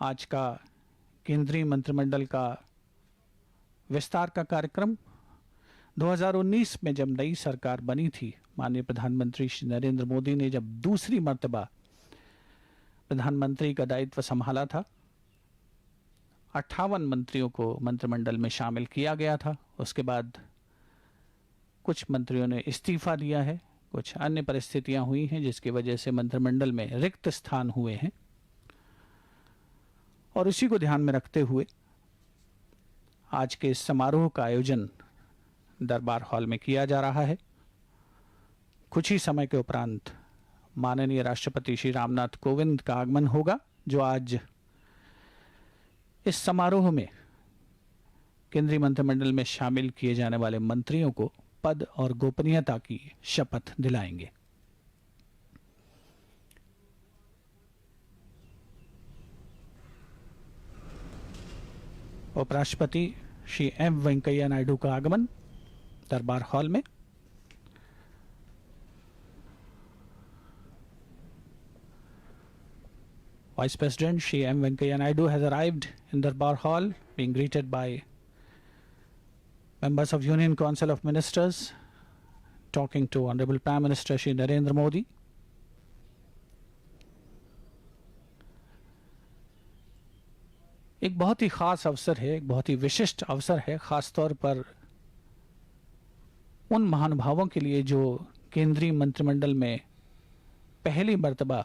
आज का केंद्रीय मंत्रिमंडल का विस्तार का कार्यक्रम 2019 में जब नई सरकार बनी थी, माननीय प्रधानमंत्री श्री नरेंद्र मोदी ने जब दूसरी मर्तबा प्रधानमंत्री का दायित्व संभाला था, 58 मंत्रियों को मंत्रिमंडल में शामिल किया गया था। उसके बाद कुछ मंत्रियों ने इस्तीफा दिया है, कुछ अन्य परिस्थितियां हुई हैं जिसकी वजह से मंत्रिमंडल में रिक्त स्थान हुए हैं, और इसी को ध्यान में रखते हुए आज के इस समारोह का आयोजन दरबार हॉल में किया जा रहा है। कुछ ही समय के उपरांत माननीय राष्ट्रपति श्री रामनाथ कोविंद का आगमन होगा, जो आज इस समारोह में केंद्रीय मंत्रिमंडल में शामिल किए जाने वाले मंत्रियों को पद और गोपनीयता की शपथ दिलाएंगे। उपराष्ट्रपति श्री एम वेंकैया नायडू का आगमन दरबार हॉल में। Vice President Shri M. Venkaiah Naidu has arrived in Darbar Hall, being greeted by members of Union Council of Ministers, talking to Honorable Prime Minister Shri Narendra Modi. एक बहुत ही खास अवसर है, एक बहुत ही विशिष्ट अवसर है, खास तौर पर उन महानुभावों के लिए जो केंद्रीय मंत्रिमंडल में पहली मर्तबा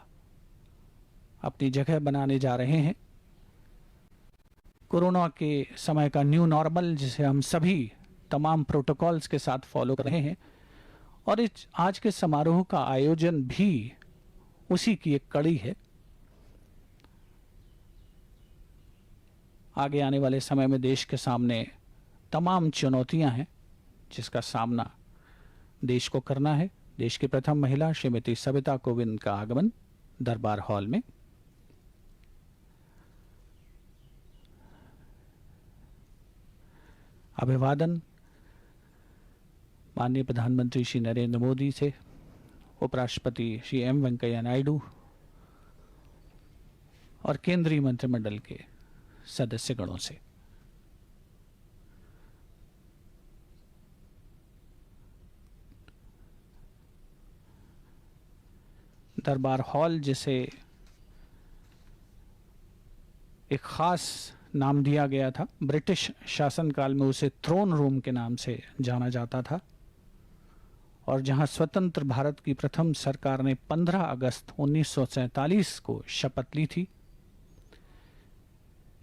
अपनी जगह बनाने जा रहे हैं। कोरोना के समय का न्यू नॉर्मल, जिसे हम सभी तमाम प्रोटोकॉल्स के साथ फॉलो कर रहे हैं, और इस आज के समारोह का आयोजन भी उसी की एक कड़ी है। आगे आने वाले समय में देश के सामने तमाम चुनौतियां हैं जिसका सामना देश को करना है। देश की प्रथम महिला श्रीमती सविता कोविंद का आगमन दरबार हॉल में। अभिवादन माननीय प्रधानमंत्री श्री नरेंद्र मोदी से, उपराष्ट्रपति श्री एम वेंकैया नायडू और केंद्रीय मंत्रिमंडल के सदस्यगणों से। दरबार हॉल, जिसे एक खास नाम दिया गया था, ब्रिटिश शासनकाल में उसे थ्रोन रूम के नाम से जाना जाता था, और जहां स्वतंत्र भारत की प्रथम सरकार ने 15 अगस्त 1947 को शपथ ली थी,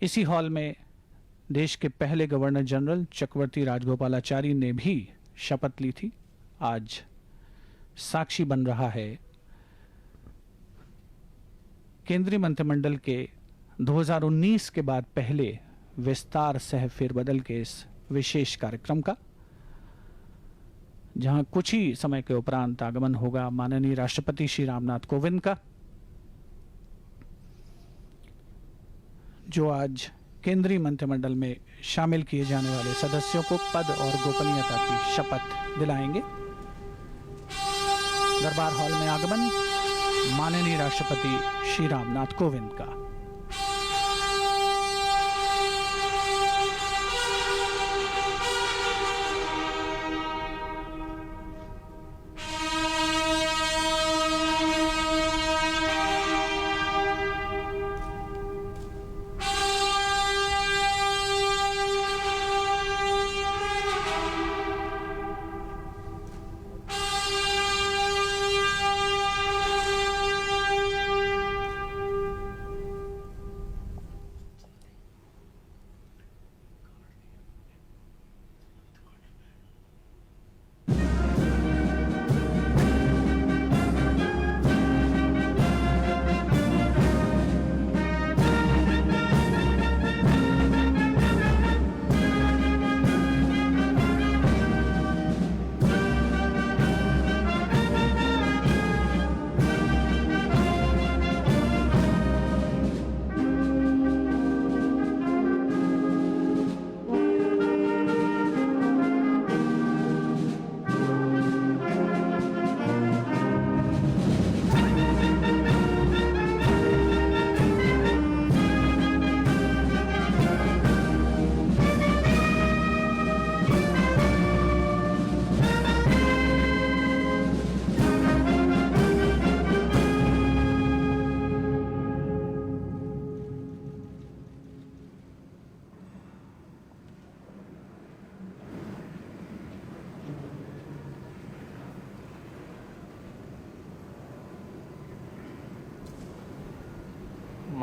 इसी हॉल में देश के पहले गवर्नर जनरल चक्रवर्ती राजगोपालाचारी ने भी शपथ ली थी। आज साक्षी बन रहा है केंद्रीय मंत्रिमंडल के 2019 के बाद पहले विस्तार सह फेरबदल के इस विशेष कार्यक्रम का, जहां कुछ ही समय के उपरांत आगमन होगा माननीय राष्ट्रपति श्री रामनाथ कोविंद का, जो आज केंद्रीय मंत्रिमंडल में शामिल किए जाने वाले सदस्यों को पद और गोपनीयता की शपथ दिलाएंगे। दरबार हॉल में आगमन माननीय राष्ट्रपति श्री रामनाथ कोविंद का।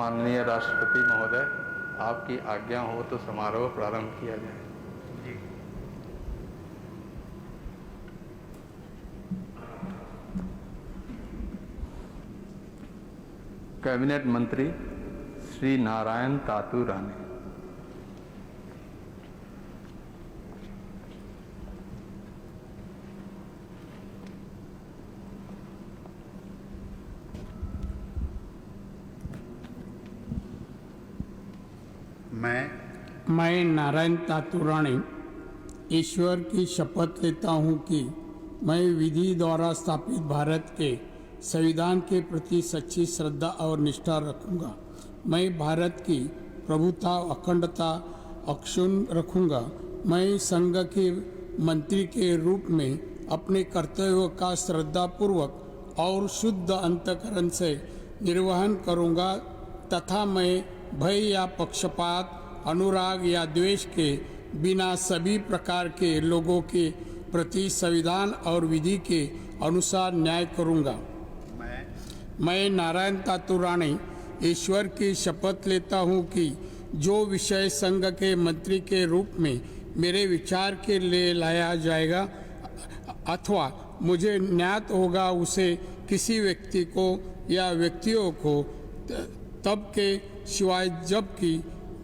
माननीय राष्ट्रपति महोदय, आपकी आज्ञा हो तो समारोह प्रारंभ किया जाए। जी। कैबिनेट मंत्री श्री नारायण तातू राणे। मैं नारायण तातू राणे ईश्वर की शपथ लेता हूँ कि मैं विधि द्वारा स्थापित भारत के संविधान के प्रति सच्ची श्रद्धा और निष्ठा रखूँगा। मैं भारत की प्रभुता अखंडता अक्षुण्ण रखूँगा। मैं संघ के मंत्री के रूप में अपने कर्तव्यों का श्रद्धापूर्वक और शुद्ध अंतःकरण से निर्वहन करूँगा तथा मैं भय या पक्षपात, अनुराग या द्वेष के बिना सभी प्रकार के लोगों के प्रति संविधान और विधि के अनुसार न्याय करूँगा। मैं नारायण तातू राणे ईश्वर की शपथ लेता हूँ कि जो विषय संघ के मंत्री के रूप में मेरे विचार के लिए लाया जाएगा अथवा मुझे ज्ञात होगा, उसे किसी व्यक्ति को या व्यक्तियों को तब के सिवाय जबकि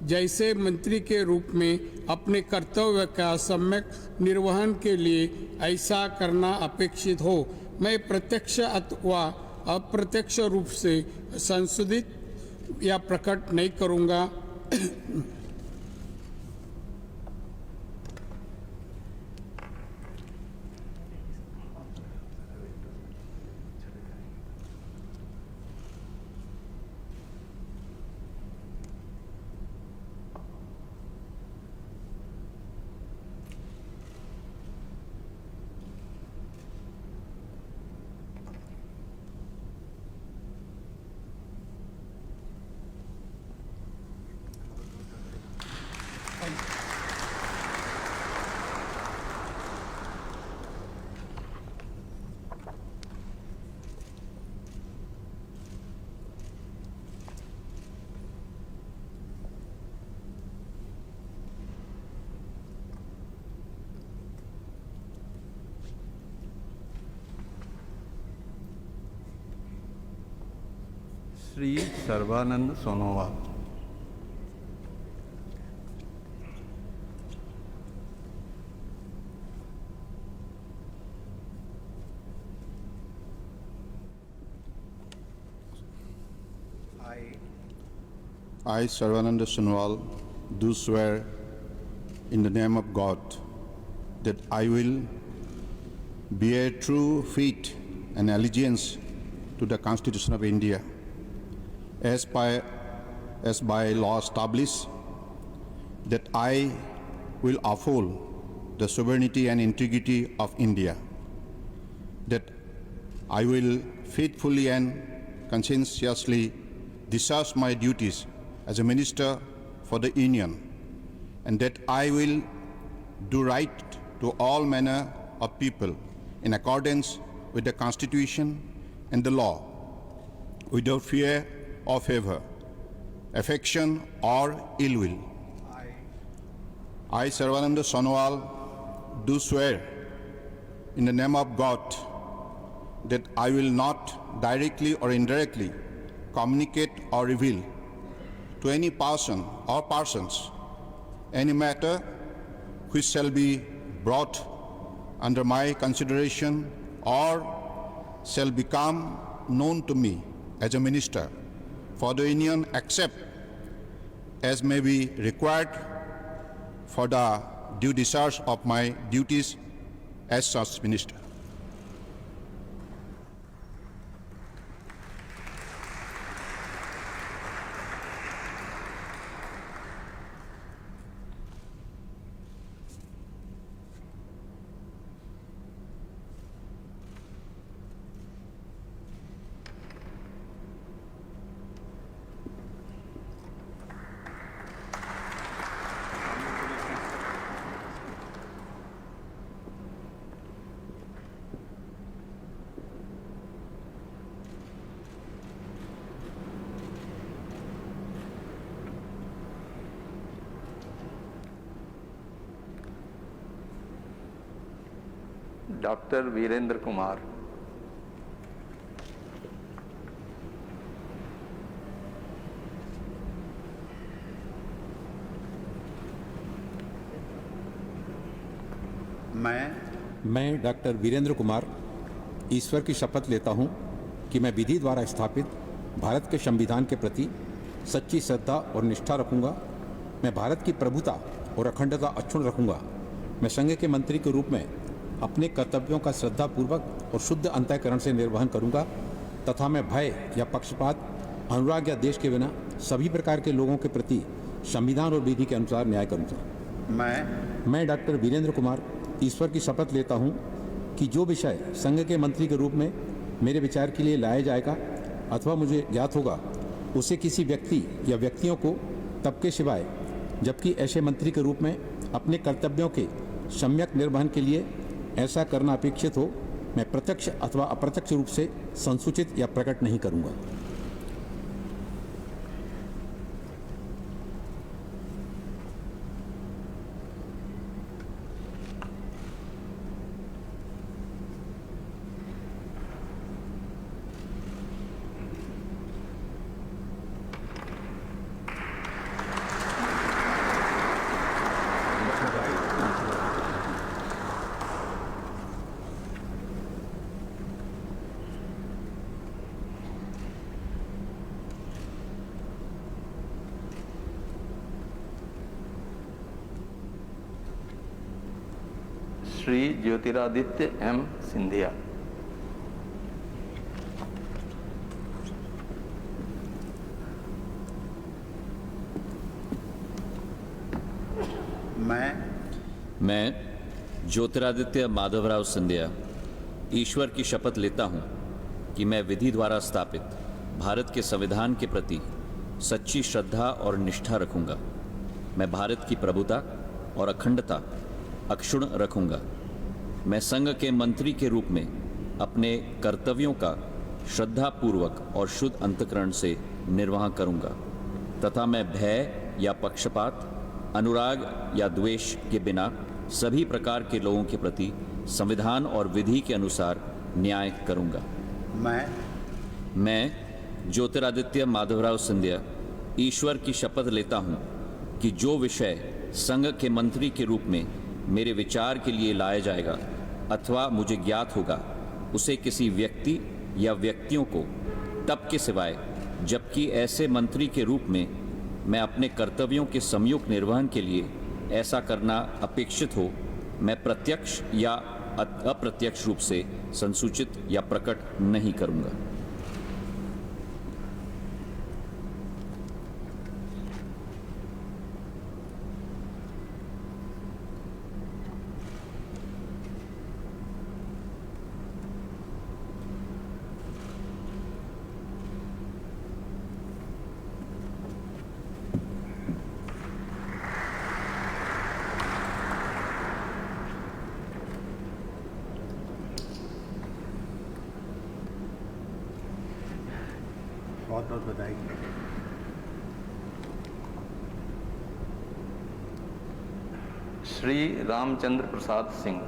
जैसे मंत्री के रूप में अपने कर्तव्य का सम्यक निर्वहन के लिए ऐसा करना अपेक्षित हो, मैं प्रत्यक्ष अथवा अप्रत्यक्ष रूप से संशोधित या प्रकट नहीं करूँगा। Shri Sarbananda Sonowal. I, Sarvananda Sonowal, do swear in the name of God that I will bear true faith and allegiance to the Constitution of India as by law established, that I will uphold the sovereignty and integrity of India, that I will faithfully and conscientiously discharge my duties as a minister for the Union, and that I will do right to all manner of people in accordance with the Constitution and the law, without fear or favor, affection or ill will. I, Sarvananda Sonowal, do swear in the name of God that I will not directly or indirectly communicate or reveal to any person or persons any matter which shall be brought under my consideration or shall become known to me as a minister for the Union, except as may be required for the due discharge of my duties as such minister. Doctor Virendra Kumar, मैं doctor Virendra Kumar ईश्वर की शपथ लेता हूं कि मैं विधि द्वारा स्थापित भारत के संविधान के प्रति सच्ची श्रद्धा और निष्ठा रखूंगा। मैं भारत की प्रभुता और अखंडता अक्षुण्ण रखूंगा। मैं संघ के मंत्री के रूप में अपने कर्तव्यों का श्रद्धापूर्वक और शुद्ध अंतःकरण से निर्वहन करूंगा तथा मैं भय या पक्षपात, अनुराग या देश के बिना सभी प्रकार के लोगों के प्रति संविधान और विधि के अनुसार न्याय करूंगा। मैं डॉक्टर वीरेंद्र कुमार ईश्वर की शपथ लेता हूं कि जो विषय संघ के मंत्री के रूप में मेरे विचार के लिए लाया जाएगा अथवा मुझे ज्ञात होगा, उसे किसी व्यक्ति या व्यक्तियों को तब के सिवाय जबकि ऐसे मंत्री के रूप में अपने कर्तव्यों के सम्यक निर्वहन के लिए ऐसा करना अपेक्षित हो, मैं प्रत्यक्ष अथवा अप्रत्यक्ष रूप से संसूचित या प्रकट नहीं करूंगा। श्री ज्योतिरादित्य एम सिंधिया, मैं ज्योतिरादित्य माधवराव सिंधिया ईश्वर की शपथ लेता हूं कि मैं विधि द्वारा स्थापित भारत के संविधान के प्रति सच्ची श्रद्धा और निष्ठा रखूंगा। मैं भारत की प्रभुता और अखंडता अक्षुण्ण रखूंगा। मैं संघ के मंत्री के रूप में अपने कर्तव्यों का श्रद्धापूर्वक और शुद्ध अंतःकरण से निर्वाह करूंगा तथा मैं भय या पक्षपात, अनुराग या द्वेष के बिना सभी प्रकार के लोगों के प्रति संविधान और विधि के अनुसार न्याय करूंगा। मैं ज्योतिरादित्य माधवराव सिंधिया ईश्वर की शपथ लेता हूं कि जो विषय संघ के मंत्री के रूप में मेरे विचार के लिए लाया जाएगा अथवा मुझे ज्ञात होगा, उसे किसी व्यक्ति या व्यक्तियों को तब के सिवाय जबकि ऐसे मंत्री के रूप में मैं अपने कर्तव्यों के सम्यक निर्वहन के लिए ऐसा करना अपेक्षित हो, मैं प्रत्यक्ष या अप्रत्यक्ष रूप से संसूचित या प्रकट नहीं करूंगा। बहुत बहुत बधाई। श्री रामचंद्र प्रसाद सिंह,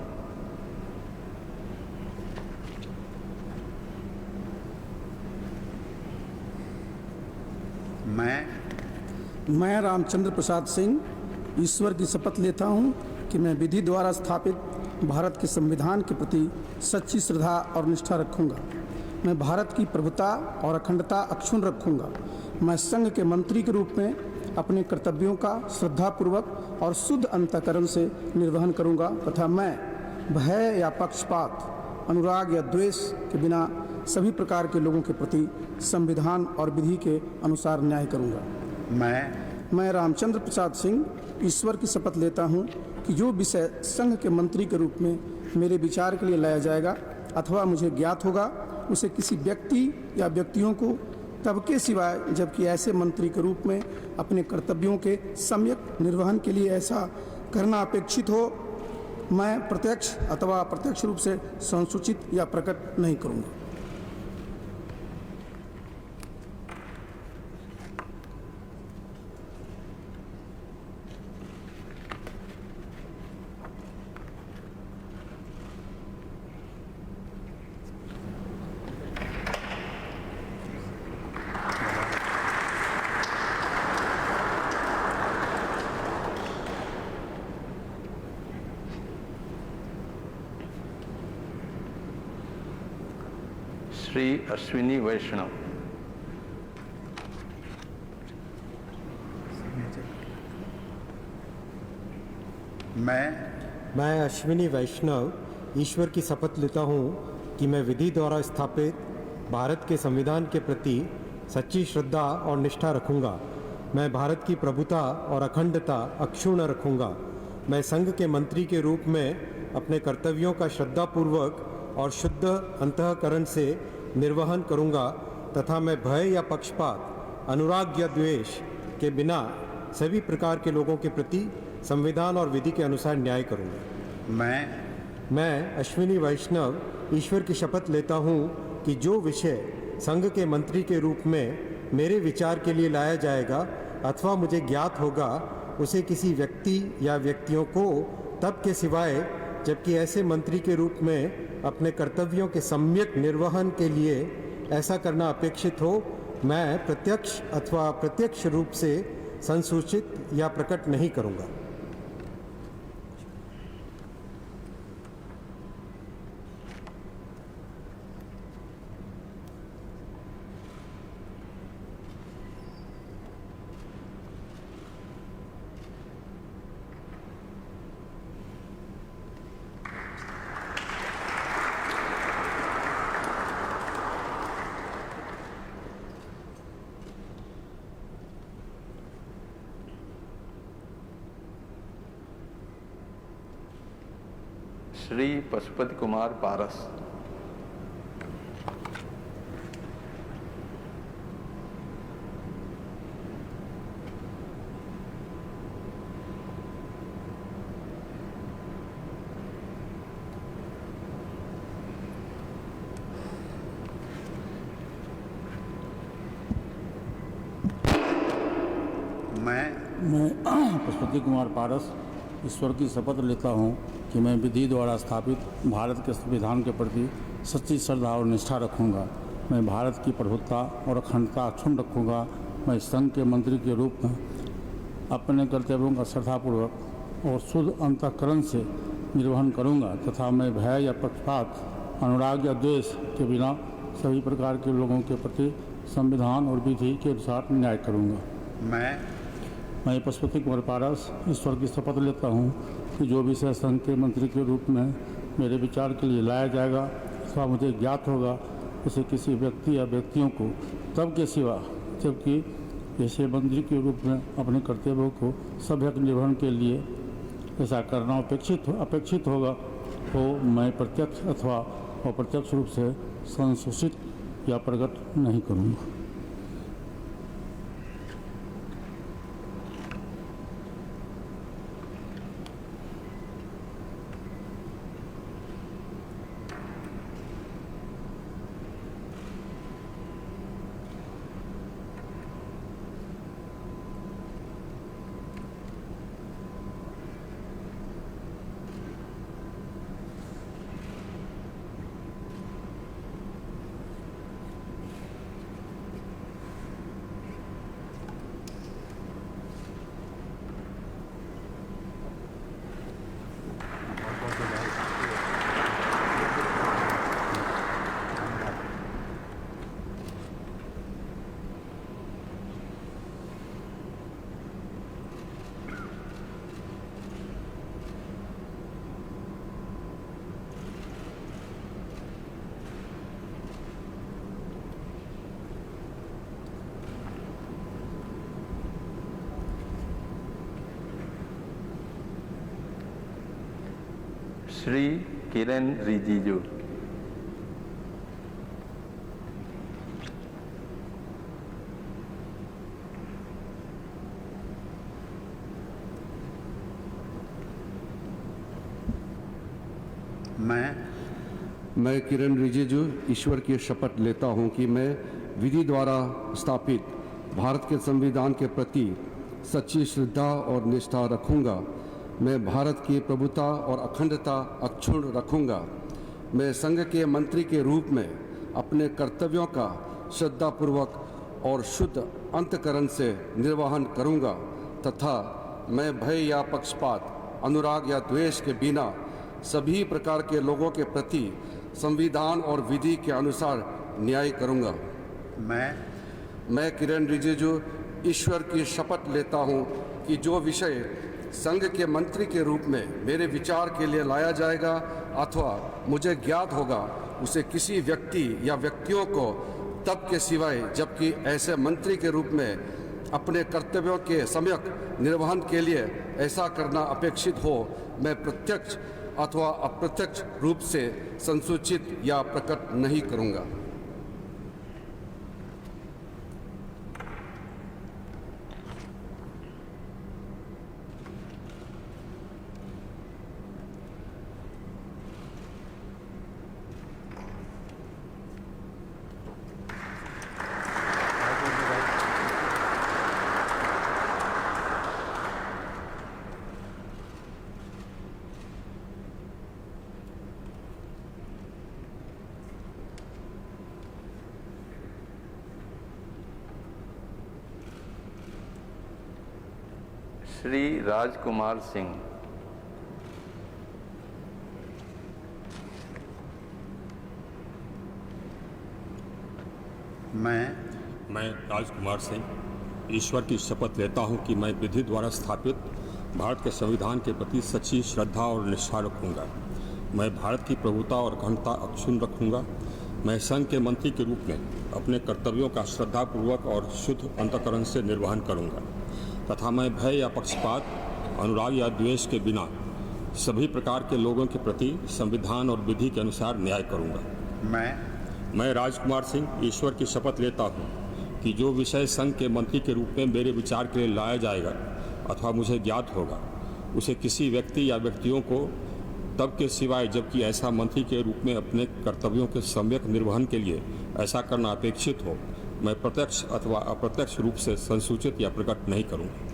मैं रामचंद्र प्रसाद सिंह ईश्वर की शपथ लेता हूं कि मैं विधि द्वारा स्थापित भारत के संविधान के प्रति सच्ची श्रद्धा और निष्ठा रखूंगा। मैं भारत की प्रभुता और अखंडता अक्षुण्ण रखूंगा। मैं संघ के मंत्री के रूप में अपने कर्तव्यों का श्रद्धापूर्वक और शुद्ध अंतःकरण से निर्वहन करूंगा तथा मैं भय या पक्षपात, अनुराग या द्वेष के बिना सभी प्रकार के लोगों के प्रति संविधान और विधि के अनुसार न्याय करूंगा। मैं रामचंद्र प्रसाद सिंह ईश्वर की शपथ लेता हूं कि जो विषय संघ के मंत्री के रूप में मेरे विचार के लिए लाया जाएगा अथवा मुझे ज्ञात होगा, उसे किसी व्यक्ति या व्यक्तियों को तब के सिवाय जबकि ऐसे मंत्री के रूप में अपने कर्तव्यों के सम्यक निर्वहन के लिए ऐसा करना अपेक्षित हो, मैं प्रत्यक्ष अथवा अप्रत्यक्ष रूप से संसूचित या प्रकट नहीं करूंगा। श्री अश्विनी वैष्णव। मैं अश्विनी वैष्णव ईश्वर की शपथ लेता हूँ कि मैं विधि द्वारा स्थापित भारत के संविधान के प्रति सच्ची श्रद्धा और निष्ठा रखूँगा। मैं भारत की प्रभुता और अखंडता अक्षुण्ण रखूँगा। मैं संघ के मंत्री के रूप में अपने कर्तव्यों का श्रद्धापूर्वक और शुद्ध अंतःकरण से निर्वहन करूँगा तथा मैं भय या पक्षपात, अनुराग या द्वेष के बिना सभी प्रकार के लोगों के प्रति संविधान और विधि के अनुसार न्याय करूँगा। मैं अश्विनी वैष्णव ईश्वर की शपथ लेता हूँ कि जो विषय संघ के मंत्री के रूप में मेरे विचार के लिए लाया जाएगा अथवा मुझे ज्ञात होगा, उसे किसी व्यक्ति या व्यक्तियों को तब के सिवाय जबकि ऐसे मंत्री के रूप में अपने कर्तव्यों के सम्यक निर्वहन के लिए ऐसा करना अपेक्षित हो, मैं प्रत्यक्ष अथवा अप्रत्यक्ष रूप से संसूचित या प्रकट नहीं करूँगा। श्री पशुपति कुमार पारस। मैं पशुपति कुमार पारस ईश्वर की शपथ लेता हूँ कि मैं विधि द्वारा स्थापित भारत के संविधान के प्रति सच्ची श्रद्धा और निष्ठा रखूँगा। मैं भारत की प्रभुता और अखंडता अक्षुण्ण रखूँगा। मैं संघ के मंत्री के रूप में अपने कर्तव्यों का श्रद्धापूर्वक और शुद्ध अंतःकरण से निर्वहन करूँगा तथा मैं भय या पक्षपात, अनुराग या द्वेष के बिना सभी प्रकार के लोगों के प्रति संविधान और विधि के अनुसार न्याय करूँगा। मैं पशुपति कुमार पारस ईश्वर की शपथ लेता हूँ कि जो विषय संघ के मंत्री के रूप में मेरे विचार के लिए लाया जाएगा अथवा मुझे ज्ञात होगा, उसे किसी व्यक्ति या व्यक्तियों को तब के सिवा जबकि ऐसे मंत्री के रूप में अपने कर्तव्यों को सभ्यक निर्वहन के लिए ऐसा करना अपेक्षित होगा तो मैं प्रत्यक्ष अथवा अप्रत्यक्ष रूप से संसूचित या प्रकट नहीं करूँगा। श्री किरण रिजिजू। मैं किरण रिजिजू ईश्वर की शपथ लेता हूं कि मैं विधि द्वारा स्थापित भारत के संविधान के प्रति सच्ची श्रद्धा और निष्ठा रखूंगा। मैं भारत की प्रभुता और अखंडता अक्षुण्ण रखूंगा। मैं संघ के मंत्री के रूप में अपने कर्तव्यों का श्रद्धापूर्वक और शुद्ध अंतःकरण से निर्वहन करूंगा तथा मैं भय या पक्षपात, अनुराग या द्वेष के बिना सभी प्रकार के लोगों के प्रति संविधान और विधि के अनुसार न्याय करूंगा। मैं किरण रिजिजू ईश्वर की शपथ लेता हूं कि जो विषय संघ के मंत्री के रूप में मेरे विचार के लिए लाया जाएगा अथवा मुझे ज्ञात होगा, उसे किसी व्यक्ति या व्यक्तियों को तब के सिवाय जबकि ऐसे मंत्री के रूप में अपने कर्तव्यों के सम्यक निर्वहन के लिए ऐसा करना अपेक्षित हो, मैं प्रत्यक्ष अथवा अप्रत्यक्ष रूप से संसूचित या प्रकट नहीं करूंगा। श्री राजकुमार सिंह। मैं राजकुमार सिंह ईश्वर की शपथ लेता हूं कि मैं विधि द्वारा स्थापित भारत के संविधान के प्रति सच्ची श्रद्धा और निष्ठा रखूंगा। मैं भारत की प्रभुता और अखंडता अक्षुण्ण रखूंगा। मैं संघ के मंत्री के रूप में अपने कर्तव्यों का श्रद्धापूर्वक और शुद्ध अंतःकरण से निर्वहन करूंगा तथा मैं भय या पक्षपात, अनुराग या द्वेष के बिना सभी प्रकार के लोगों के प्रति संविधान और विधि के अनुसार न्याय करूंगा। मैं राजकुमार सिंह ईश्वर की शपथ लेता हूं कि जो विषय संघ के मंत्री के रूप में मेरे विचार के लिए लाया जाएगा अथवा मुझे ज्ञात होगा, उसे किसी व्यक्ति या व्यक्तियों को तब के सिवाय जबकि ऐसा मंत्री के रूप में अपने कर्तव्यों के सम्यक निर्वहन के लिए ऐसा करना अपेक्षित हो, मैं प्रत्यक्ष अथवा अप्रत्यक्ष रूप से संसूचित या प्रकट नहीं करूँगा।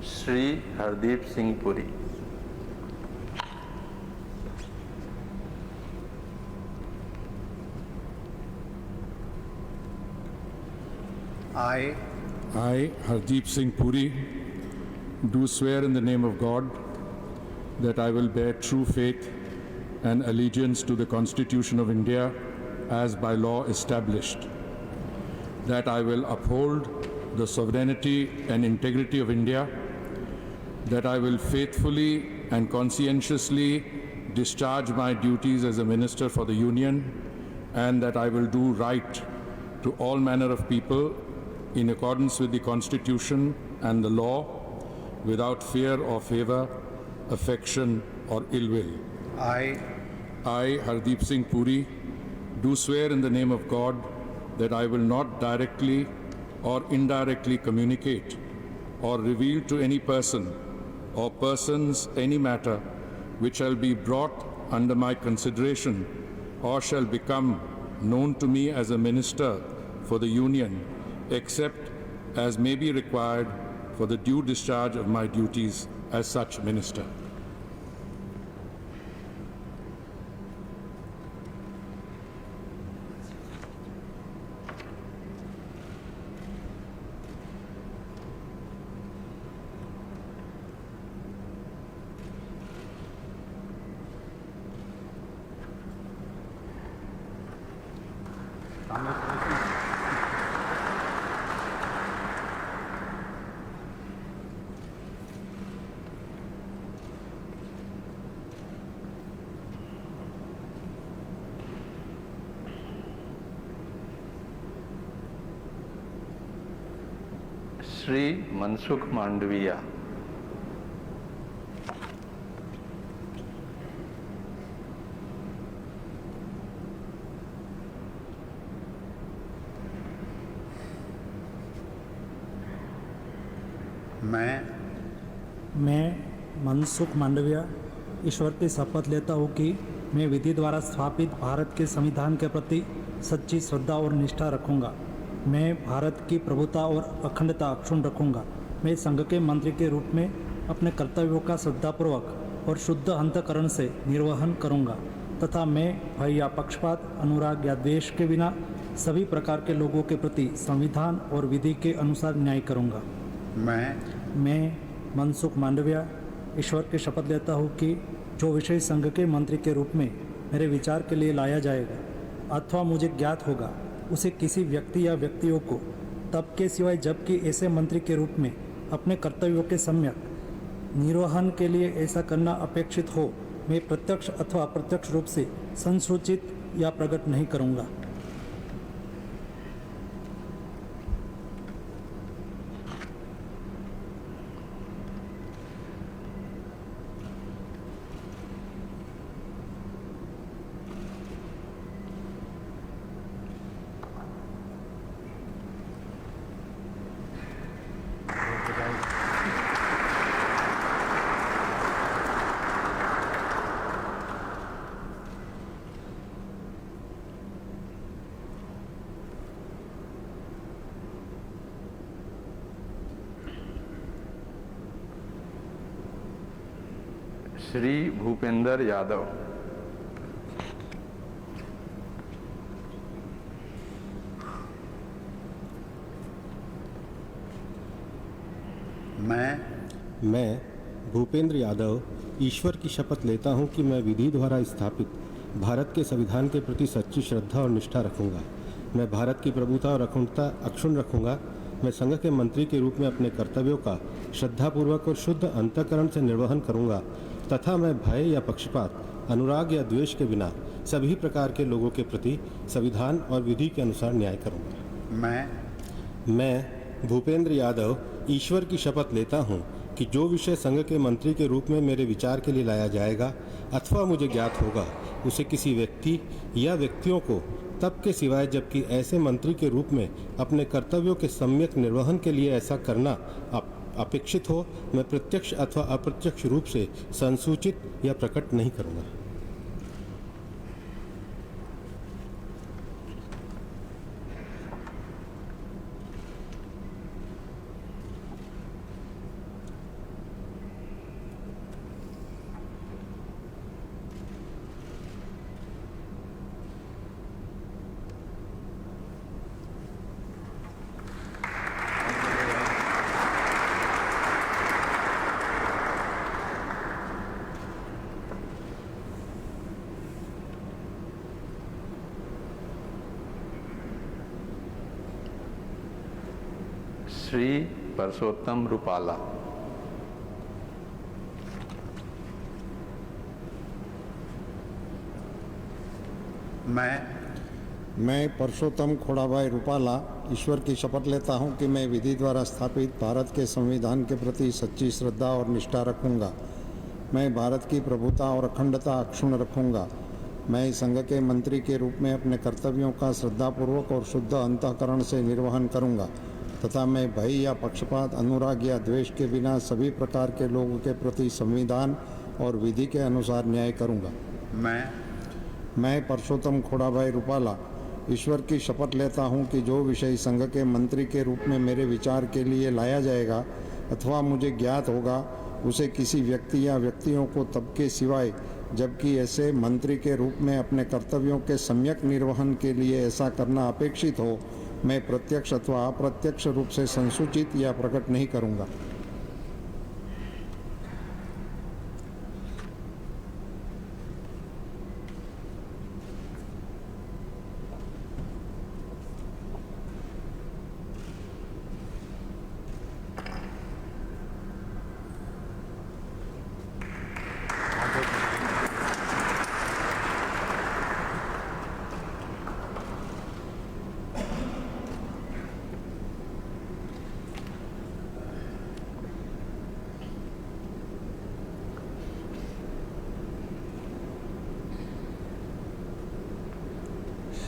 Shri Hardeep Singh Puri. I, Hardeep Singh Puri, do swear in the name of God that I will bear true faith and allegiance to the Constitution of India as by law established, that I will uphold the sovereignty and integrity of India, that I will faithfully and conscientiously discharge my duties as a Minister for the Union, and that I will do right to all manner of people in accordance with the Constitution and the law, without fear or favor, affection or ill will. I, Hardeep Singh Puri, do swear in the name of God that I will not directly or indirectly communicate or reveal to any person or persons any matter which shall be brought under my consideration or shall become known to me as a minister for the Union, except as may be required for the due discharge of my duties as such minister. Shri Mansukh Mandaviya. मैं मनसुख मांडविया ईश्वर की शपथ लेता हूँ कि मैं विधि द्वारा स्थापित भारत के संविधान के प्रति सच्ची श्रद्धा और निष्ठा रखूँगा। मैं भारत की प्रभुता और अखंडता अक्षुण्ण रखूँगा। मैं संघ के मंत्री के रूप में अपने कर्तव्यों का श्रद्धापूर्वक और शुद्ध अंतःकरण से निर्वहन करूँगा तथा मैं भय या पक्षपात, अनुराग या द्वेष के बिना सभी प्रकार के लोगों के प्रति संविधान और विधि के अनुसार न्याय करूँगा। मैं मनसुख मांडविया ईश्वर की शपथ लेता हूँ कि जो विषय संघ के मंत्री के रूप में मेरे विचार के लिए लाया जाएगा अथवा मुझे ज्ञात होगा, उसे किसी व्यक्ति या व्यक्तियों को तब के सिवाय जबकि ऐसे मंत्री के रूप में अपने कर्तव्यों के सम्यक निर्वहन के लिए ऐसा करना अपेक्षित हो, मैं प्रत्यक्ष अथवा अप्रत्यक्ष रूप से संसूचित या प्रकट नहीं करूँगा। श्री भूपेंद्र यादव। मैं भूपेंद्र यादव ईश्वर की शपथ लेता हूं कि मैं विधि द्वारा स्थापित भारत के संविधान के प्रति सच्ची श्रद्धा और निष्ठा रखूंगा। मैं भारत की प्रभुता और अखंडता अक्षुण्ण रखूंगा। मैं संघ के मंत्री के रूप में अपने कर्तव्यों का श्रद्धापूर्वक और शुद्ध अंतःकरण से निर्वहन करूंगा तथा मैं भय या पक्षपात, अनुराग या द्वेष के बिना सभी प्रकार के लोगों के प्रति संविधान और विधि के अनुसार न्याय करूंगा। मैं भूपेंद्र यादव ईश्वर की शपथ लेता हूं कि जो विषय संघ के मंत्री के रूप में मेरे विचार के लिए लाया जाएगा अथवा मुझे ज्ञात होगा, उसे किसी व्यक्ति या व्यक्तियों को तब के सिवाय जबकि ऐसे मंत्री के रूप में अपने कर्तव्यों के सम्यक निर्वहन के लिए ऐसा करना अपेक्षित हो, मैं प्रत्यक्ष अथवा अप्रत्यक्ष रूप से संसूचित या प्रकट नहीं करूंगा। श्री परसोत्तम रूपाला। मैं परसोत्तम खोड़ाभाई रूपाला ईश्वर की शपथ लेता हूं कि मैं विधि द्वारा स्थापित भारत के संविधान के प्रति सच्ची श्रद्धा और निष्ठा रखूंगा। मैं भारत की प्रभुता और अखंडता अक्षुण्ण रखूंगा। मैं संघ के मंत्री के रूप में अपने कर्तव्यों का श्रद्धापूर्वक और शुद्ध अंतःकरण से निर्वहन करूंगा तथा मैं भय या पक्षपात, अनुराग या द्वेष के बिना सभी प्रकार के लोगों के प्रति संविधान और विधि के अनुसार न्याय करूंगा। मैं परसोत्तम खोड़ाभाई रूपाला ईश्वर की शपथ लेता हूं कि जो विषय संघ के मंत्री के रूप में मेरे विचार के लिए लाया जाएगा अथवा मुझे ज्ञात होगा, उसे किसी व्यक्ति या व्यक्तियों को तब के सिवाय जबकि ऐसे मंत्री के रूप में अपने कर्तव्यों के सम्यक निर्वहन के लिए ऐसा करना अपेक्षित हो, मैं प्रत्यक्ष अथवा अप्रत्यक्ष रूप से संसूचित या प्रकट नहीं करूंगा।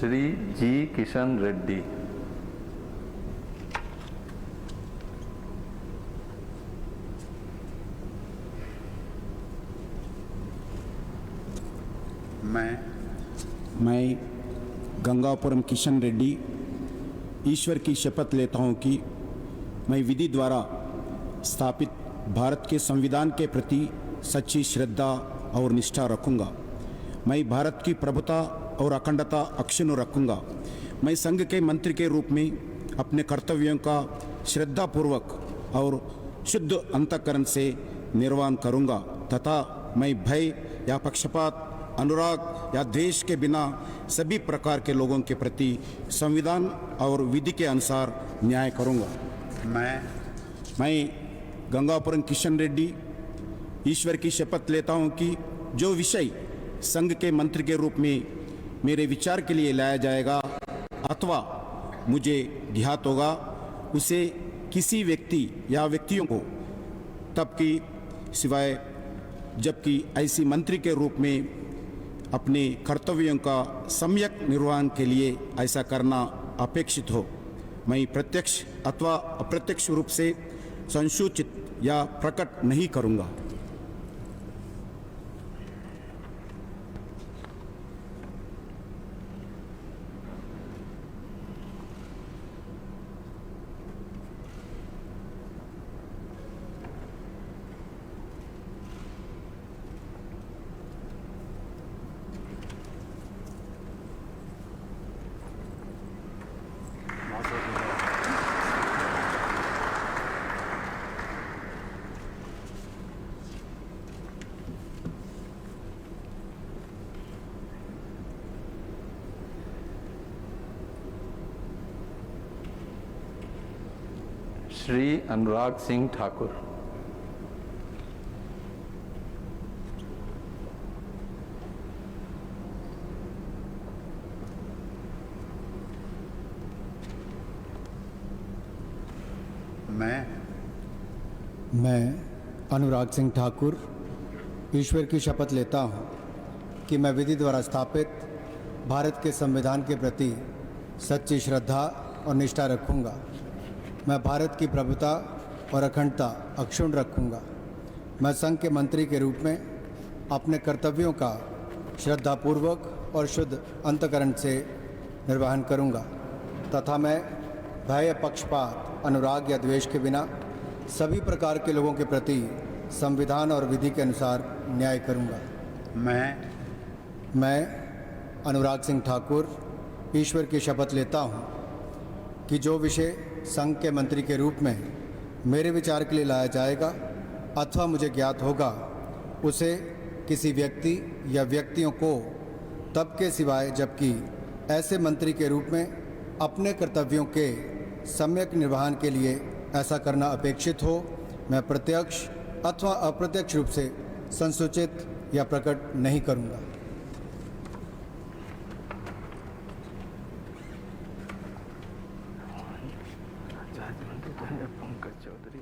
श्री जी किशन रेड्डी। मैं गंगापुरम किशन रेड्डी ईश्वर की शपथ लेता हूं कि मैं विधि द्वारा स्थापित भारत के संविधान के प्रति सच्ची श्रद्धा और निष्ठा रखूंगा। मैं भारत की प्रभुता और अखंडता अक्षुण्ण रखूंगा। मैं संघ के मंत्री के रूप में अपने कर्तव्यों का श्रद्धापूर्वक और शुद्ध अंतःकरण से निर्वहन करूंगा तथा मैं भय या पक्षपात, अनुराग या द्वेष के बिना सभी प्रकार के लोगों के प्रति संविधान और विधि के अनुसार न्याय करूंगा। मैं गंगापुरम किशन रेड्डी ईश्वर की शपथ लेता हूं कि जो विषय संघ के मंत्री के रूप में मेरे विचार के लिए लाया जाएगा अथवा मुझे ज्ञात होगा, उसे किसी व्यक्ति या व्यक्तियों को तब की सिवाय जबकि ऐसी मंत्री के रूप में अपने कर्तव्यों का सम्यक निर्वहन के लिए ऐसा करना अपेक्षित हो, मैं प्रत्यक्ष अथवा अप्रत्यक्ष रूप से संसूचित या प्रकट नहीं करूंगा। श्री अनुराग सिंह ठाकुर। मैं अनुराग सिंह ठाकुर ईश्वर की शपथ लेता हूँ कि मैं विधि द्वारा स्थापित भारत के संविधान के प्रति सच्ची श्रद्धा और निष्ठा रखूँगा। मैं भारत की प्रभुता और अखंडता अक्षुण्ण रखूँगा। मैं संघ के मंत्री के रूप में अपने कर्तव्यों का श्रद्धापूर्वक और शुद्ध अंतःकरण से निर्वहन करूँगा तथा मैं भय, पक्षपात, अनुराग या द्वेष के बिना सभी प्रकार के लोगों के प्रति संविधान और विधि के अनुसार न्याय करूँगा। मैं अनुराग सिंह ठाकुर ईश्वर की शपथ लेता हूँ कि जो विषय संघ के मंत्री के रूप में मेरे विचार के लिए लाया जाएगा अथवा मुझे ज्ञात होगा, उसे किसी व्यक्ति या व्यक्तियों को तब के सिवाय जबकि ऐसे मंत्री के रूप में अपने कर्तव्यों के सम्यक निर्वहन के लिए ऐसा करना अपेक्षित हो, मैं प्रत्यक्ष अथवा अप्रत्यक्ष रूप से संसूचित या प्रकट नहीं करूँगा। पंकज चौधरी,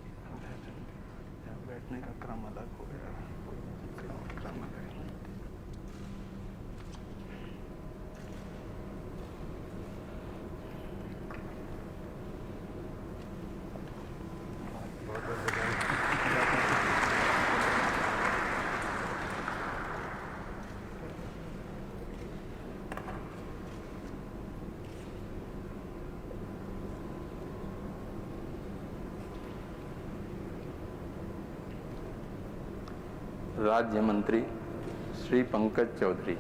बैठने का क्रम अलग हो गया। राज्य मंत्री श्री पंकज चौधरी।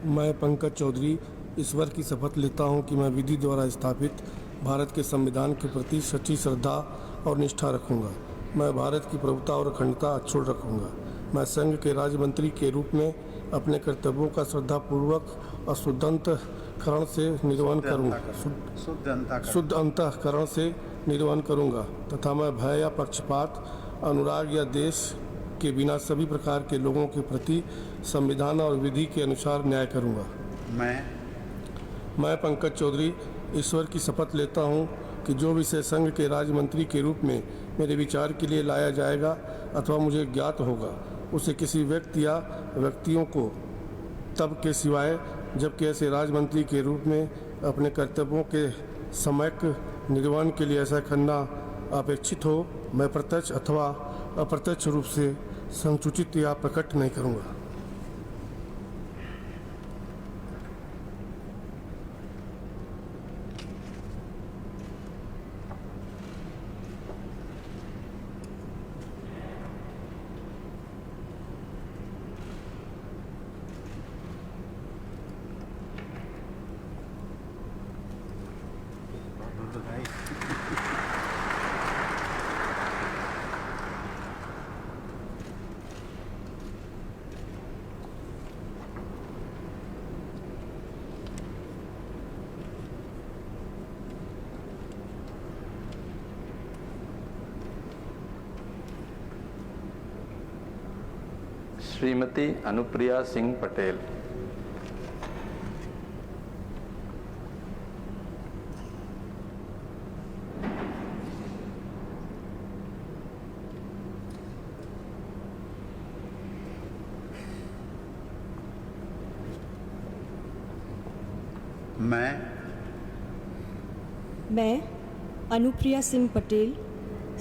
मैं पंकज चौधरी ईश्वर की शपथ लेता हूं कि मैं विधि द्वारा स्थापित भारत के संविधान के प्रति सच्ची श्रद्धा और निष्ठा रखूंगा। मैं भारत की प्रभुता और अखंडता अक्षुण्ण रखूंगा। मैं संघ के राज्य मंत्री के रूप में अपने कर्तव्यों का श्रद्धापूर्वक और शुद्ध अंतःकरण से निर्वहन करूंगा तथा मैं भय या पक्षपात, अनुराग या द्वेष के बिना सभी प्रकार के लोगों के प्रति संविधान और विधि के अनुसार न्याय करूंगा। मैं पंकज चौधरी ईश्वर की शपथ लेता हूं कि जो विषय संघ के राज्य मंत्री के रूप में मेरे विचार के लिए लाया जाएगा अथवा मुझे ज्ञात होगा, उसे किसी व्यक्ति या व्यक्तियों को तब के सिवाय जबकि ऐसे राज्य मंत्री के रूप में अपने कर्तव्यों के सम्यक निर्वहन के लिए ऐसा करना अपेक्षित हो, मैं प्रत्यक्ष अथवा अप्रत्यक्ष रूप से संसूचित या प्रकट नहीं करूँगा। श्रीमती अनुप्रिया सिंह पटेल। मैं अनुप्रिया सिंह पटेल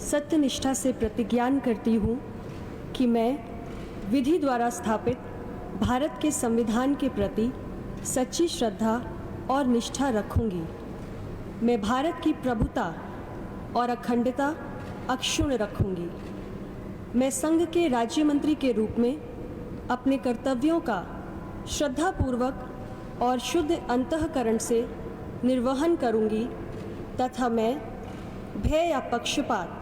सत्यनिष्ठा से प्रतिज्ञान करती हूँ कि मैं विधि द्वारा स्थापित भारत के संविधान के प्रति सच्ची श्रद्धा और निष्ठा रखूंगी। मैं भारत की प्रभुता और अखंडता अक्षुण्ण रखूंगी। मैं संघ के राज्य मंत्री के रूप में अपने कर्तव्यों का श्रद्धापूर्वक और शुद्ध अंतःकरण से निर्वहन करूंगी तथा मैं भय या पक्षपात,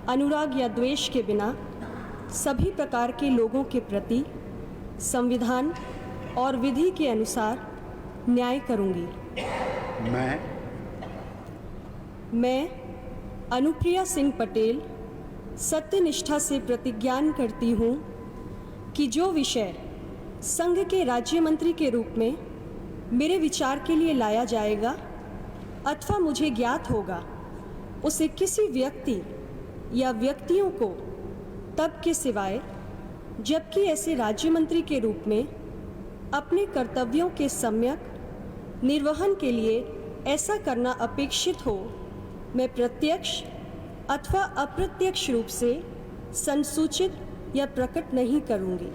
अनुराग या द्वेष के बिना सभी प्रकार के लोगों के प्रति संविधान और विधि के अनुसार न्याय करूंगी। मैं अनुप्रिया सिंह पटेल सत्यनिष्ठा से प्रतिज्ञान करती हूँ कि जो विषय संघ के राज्य मंत्री के रूप में मेरे विचार के लिए लाया जाएगा अथवा मुझे ज्ञात होगा, उसे किसी व्यक्ति या व्यक्तियों को तब के सिवाय जबकि ऐसे राज्य मंत्री के रूप में अपने कर्तव्यों के सम्यक निर्वहन के लिए ऐसा करना अपेक्षित हो, मैं प्रत्यक्ष अथवा अप्रत्यक्ष रूप से संसूचित या प्रकट नहीं करूंगी।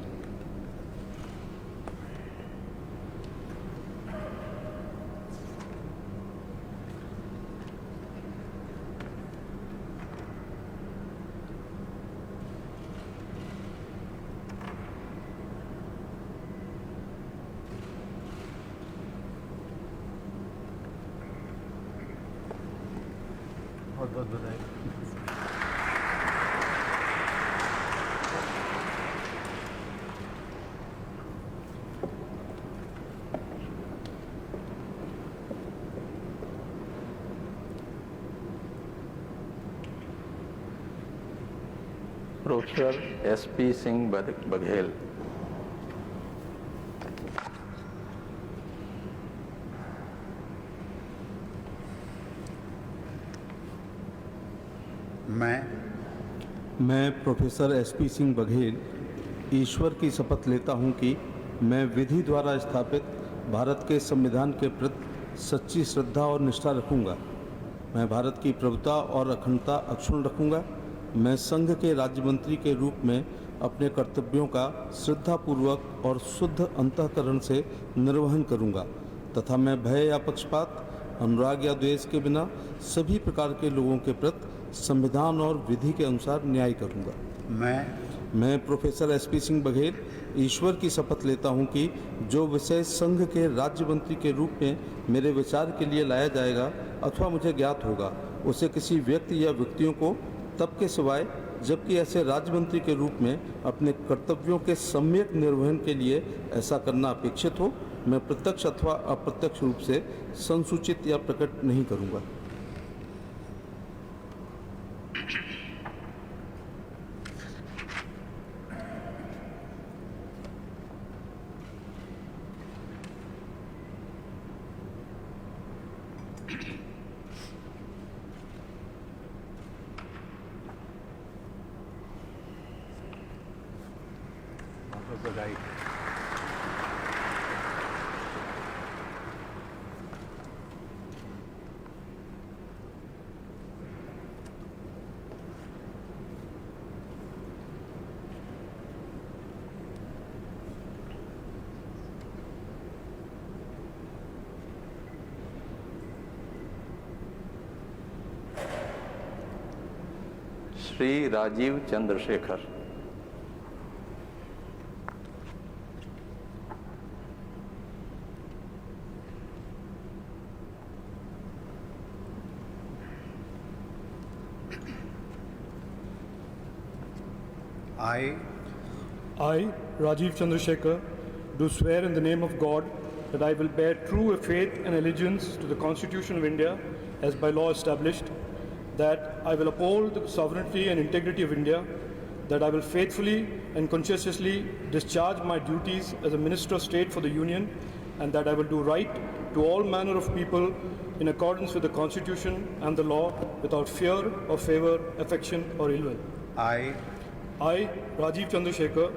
बहुत बहुत बधाई। Professor SP Singh Baghel. मैं प्रोफेसर SP सिंह बघेल ईश्वर की शपथ लेता हूं कि मैं विधि द्वारा स्थापित भारत के संविधान के प्रति सच्ची श्रद्धा और निष्ठा रखूंगा। मैं भारत की प्रभुता और अखंडता अक्षुण्ण रखूंगा। मैं संघ के राज्य मंत्री के रूप में अपने कर्तव्यों का श्रद्धापूर्वक और शुद्ध अंतःकरण से निर्वहन करूंगा तथा मैं भय या पक्षपात, अनुराग या द्वेष के बिना सभी प्रकार के लोगों के प्रति संविधान और विधि के अनुसार न्याय करूंगा। मैं प्रोफेसर SP सिंह बघेल ईश्वर की शपथ लेता हूं कि जो विषय संघ के राज्य मंत्री के रूप में मेरे विचार के लिए लाया जाएगा अथवा मुझे ज्ञात होगा, उसे किसी व्यक्ति या व्यक्तियों को तब के सिवाय जबकि ऐसे राज्य मंत्री के रूप में अपने कर्तव्यों के सम्यक निर्वहन के लिए ऐसा करना अपेक्षित हो, मैं प्रत्यक्ष अथवा अप्रत्यक्ष रूप से संसूचित या प्रकट नहीं करूंगा। बधाई। Shri Rajiv Chandrashekhar. I, Rajiv Chandrasekhar, do swear in the name of God that I will bear true faith and allegiance to the Constitution of India as by law established, that I will uphold the sovereignty and integrity of India, that I will faithfully and conscientiously discharge my duties as a Minister of State for the Union, and that I will do right to all manner of people in accordance with the Constitution and the law without fear or favor, affection or ill will. I, Rajiv Chandrasekhar,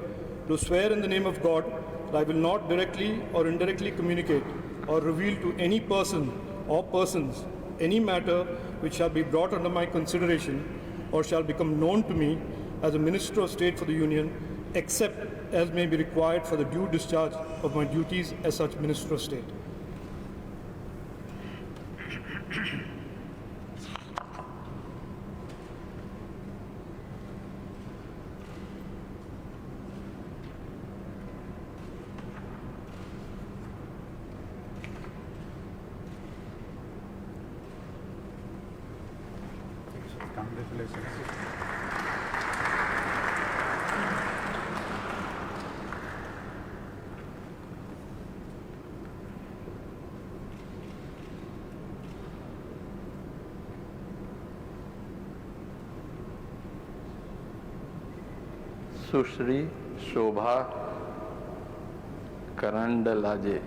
do swear in the name of God that I will not directly or indirectly communicate or reveal to any person or persons any matter which shall be brought under my consideration or shall become known to me as a Minister of State for the Union, except as may be required for the due discharge of my duties as such Minister of State. Sushri Shobha करंडलाजे।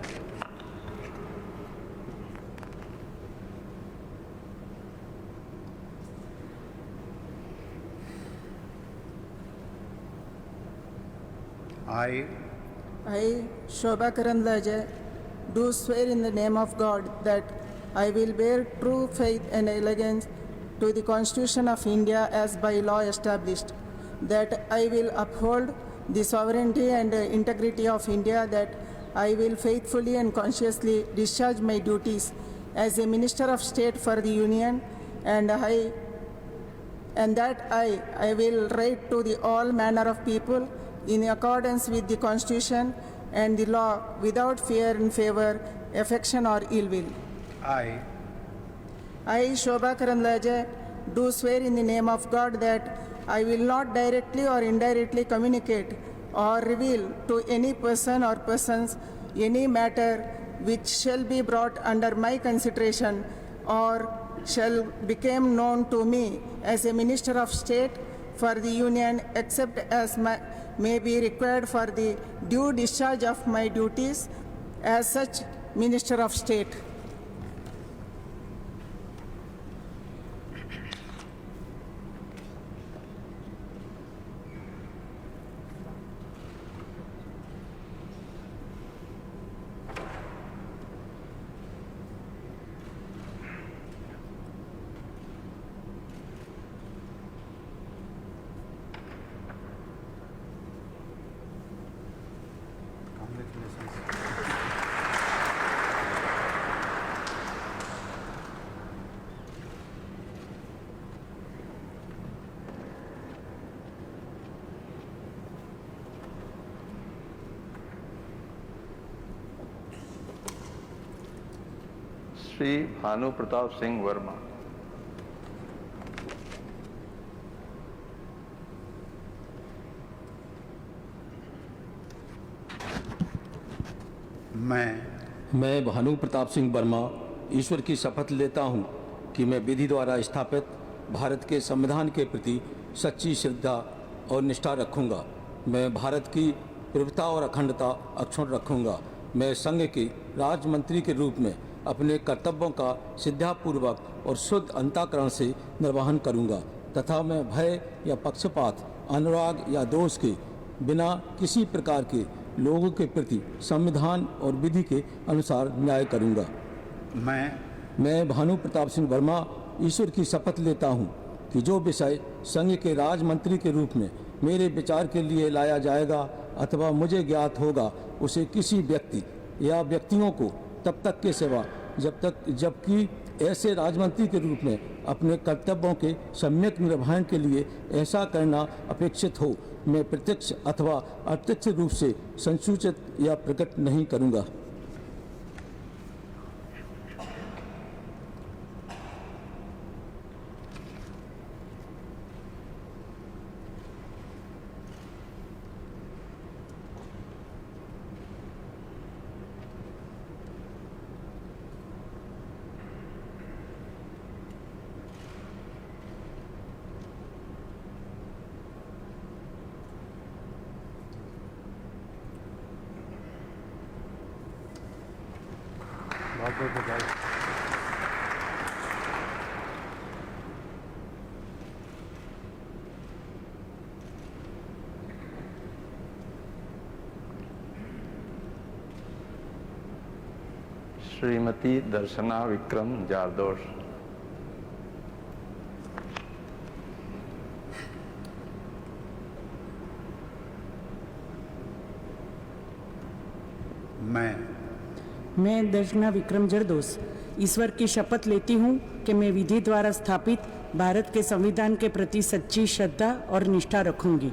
I, Shobha Karandlaje, do swear in the name of God that I will bear true faith and allegiance to the Constitution of India as by law established, that I will uphold the sovereignty and integrity of India, that I will faithfully and conscientiously discharge my duties as a Minister of State for the Union, and that I will write to the all manner of people in accordance with the Constitution and the law without fear and favor, affection or ill will. I, Shobha Karandlaje, do swear in the name of God that I will not directly or indirectly communicate or reveal to any person or persons any matter which shall be brought under my consideration or shall become known to me as a Minister of State for the Union, except as may be required for the due discharge of my duties as such Minister of State. Shri Bhanu Pratap Singh Verma. मैं भानु प्रताप सिंह वर्मा ईश्वर की शपथ लेता हूँ कि मैं विधि द्वारा स्थापित भारत के संविधान के प्रति सच्ची श्रद्धा और निष्ठा रखूँगा। मैं भारत की प्रभुता और अखंडता अक्षुण्ण रखूँगा। मैं संघ के राज्य मंत्री के रूप में अपने कर्तव्यों का श्रद्धापूर्वक और शुद्ध अंतःकरण से निर्वहन करूँगा तथा मैं भय या पक्षपात, अनुराग या दोष के बिना किसी प्रकार के लोगों के प्रति संविधान और विधि के अनुसार न्याय करूंगा। मैं भानु प्रताप सिंह वर्मा ईश्वर की शपथ लेता हूं कि जो विषय संघ के राज्य मंत्री के रूप में मेरे विचार के लिए लाया जाएगा अथवा मुझे ज्ञात होगा, उसे किसी व्यक्ति या व्यक्तियों को तब तक के सेवा जबकि ऐसे राजमंत्री के रूप में अपने कर्तव्यों के सम्यक निर्वहन के लिए ऐसा करना अपेक्षित हो, मैं प्रत्यक्ष अथवा अप्रत्यक्ष रूप से संसूचित या प्रकट नहीं करूंगा। बहुत बधाई। श्रीमती दर्शना विक्रम जारदोश। मैं दर्शना विक्रम जरदोस ईश्वर की शपथ लेती हूँ कि मैं विधि द्वारा स्थापित भारत के संविधान के प्रति सच्ची श्रद्धा और निष्ठा रखूंगी।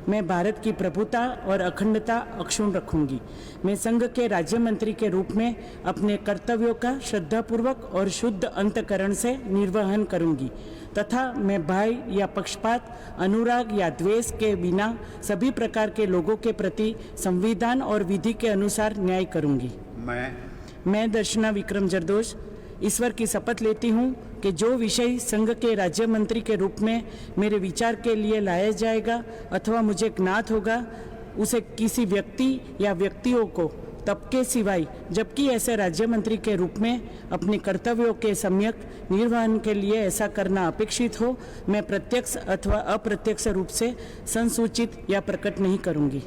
मैं भारत की प्रभुता और अखंडता अक्षुण्ण रखूंगी। मैं संघ के राज्य मंत्री के रूप में अपने कर्तव्यों का श्रद्धापूर्वक और शुद्ध अंतःकरण से निर्वहन करूंगी तथा मैं भय या पक्षपात, अनुराग या द्वेष के बिना सभी प्रकार के लोगों के प्रति संविधान और विधि के अनुसार न्याय करूंगी। मैं दर्शना विक्रम जरदोश ईश्वर की शपथ लेती हूँ कि जो विषय संघ के राज्य मंत्री के रूप में मेरे विचार के लिए लाया जाएगा अथवा मुझे ज्ञात होगा, उसे किसी व्यक्ति या व्यक्तियों को तब के सिवाय जबकि ऐसे राज्य मंत्री के रूप में अपने कर्तव्यों के सम्यक निर्वहन के लिए ऐसा करना अपेक्षित हो, मैं प्रत्यक्ष अथवा अप्रत्यक्ष रूप से संसूचित या प्रकट नहीं करूंगी।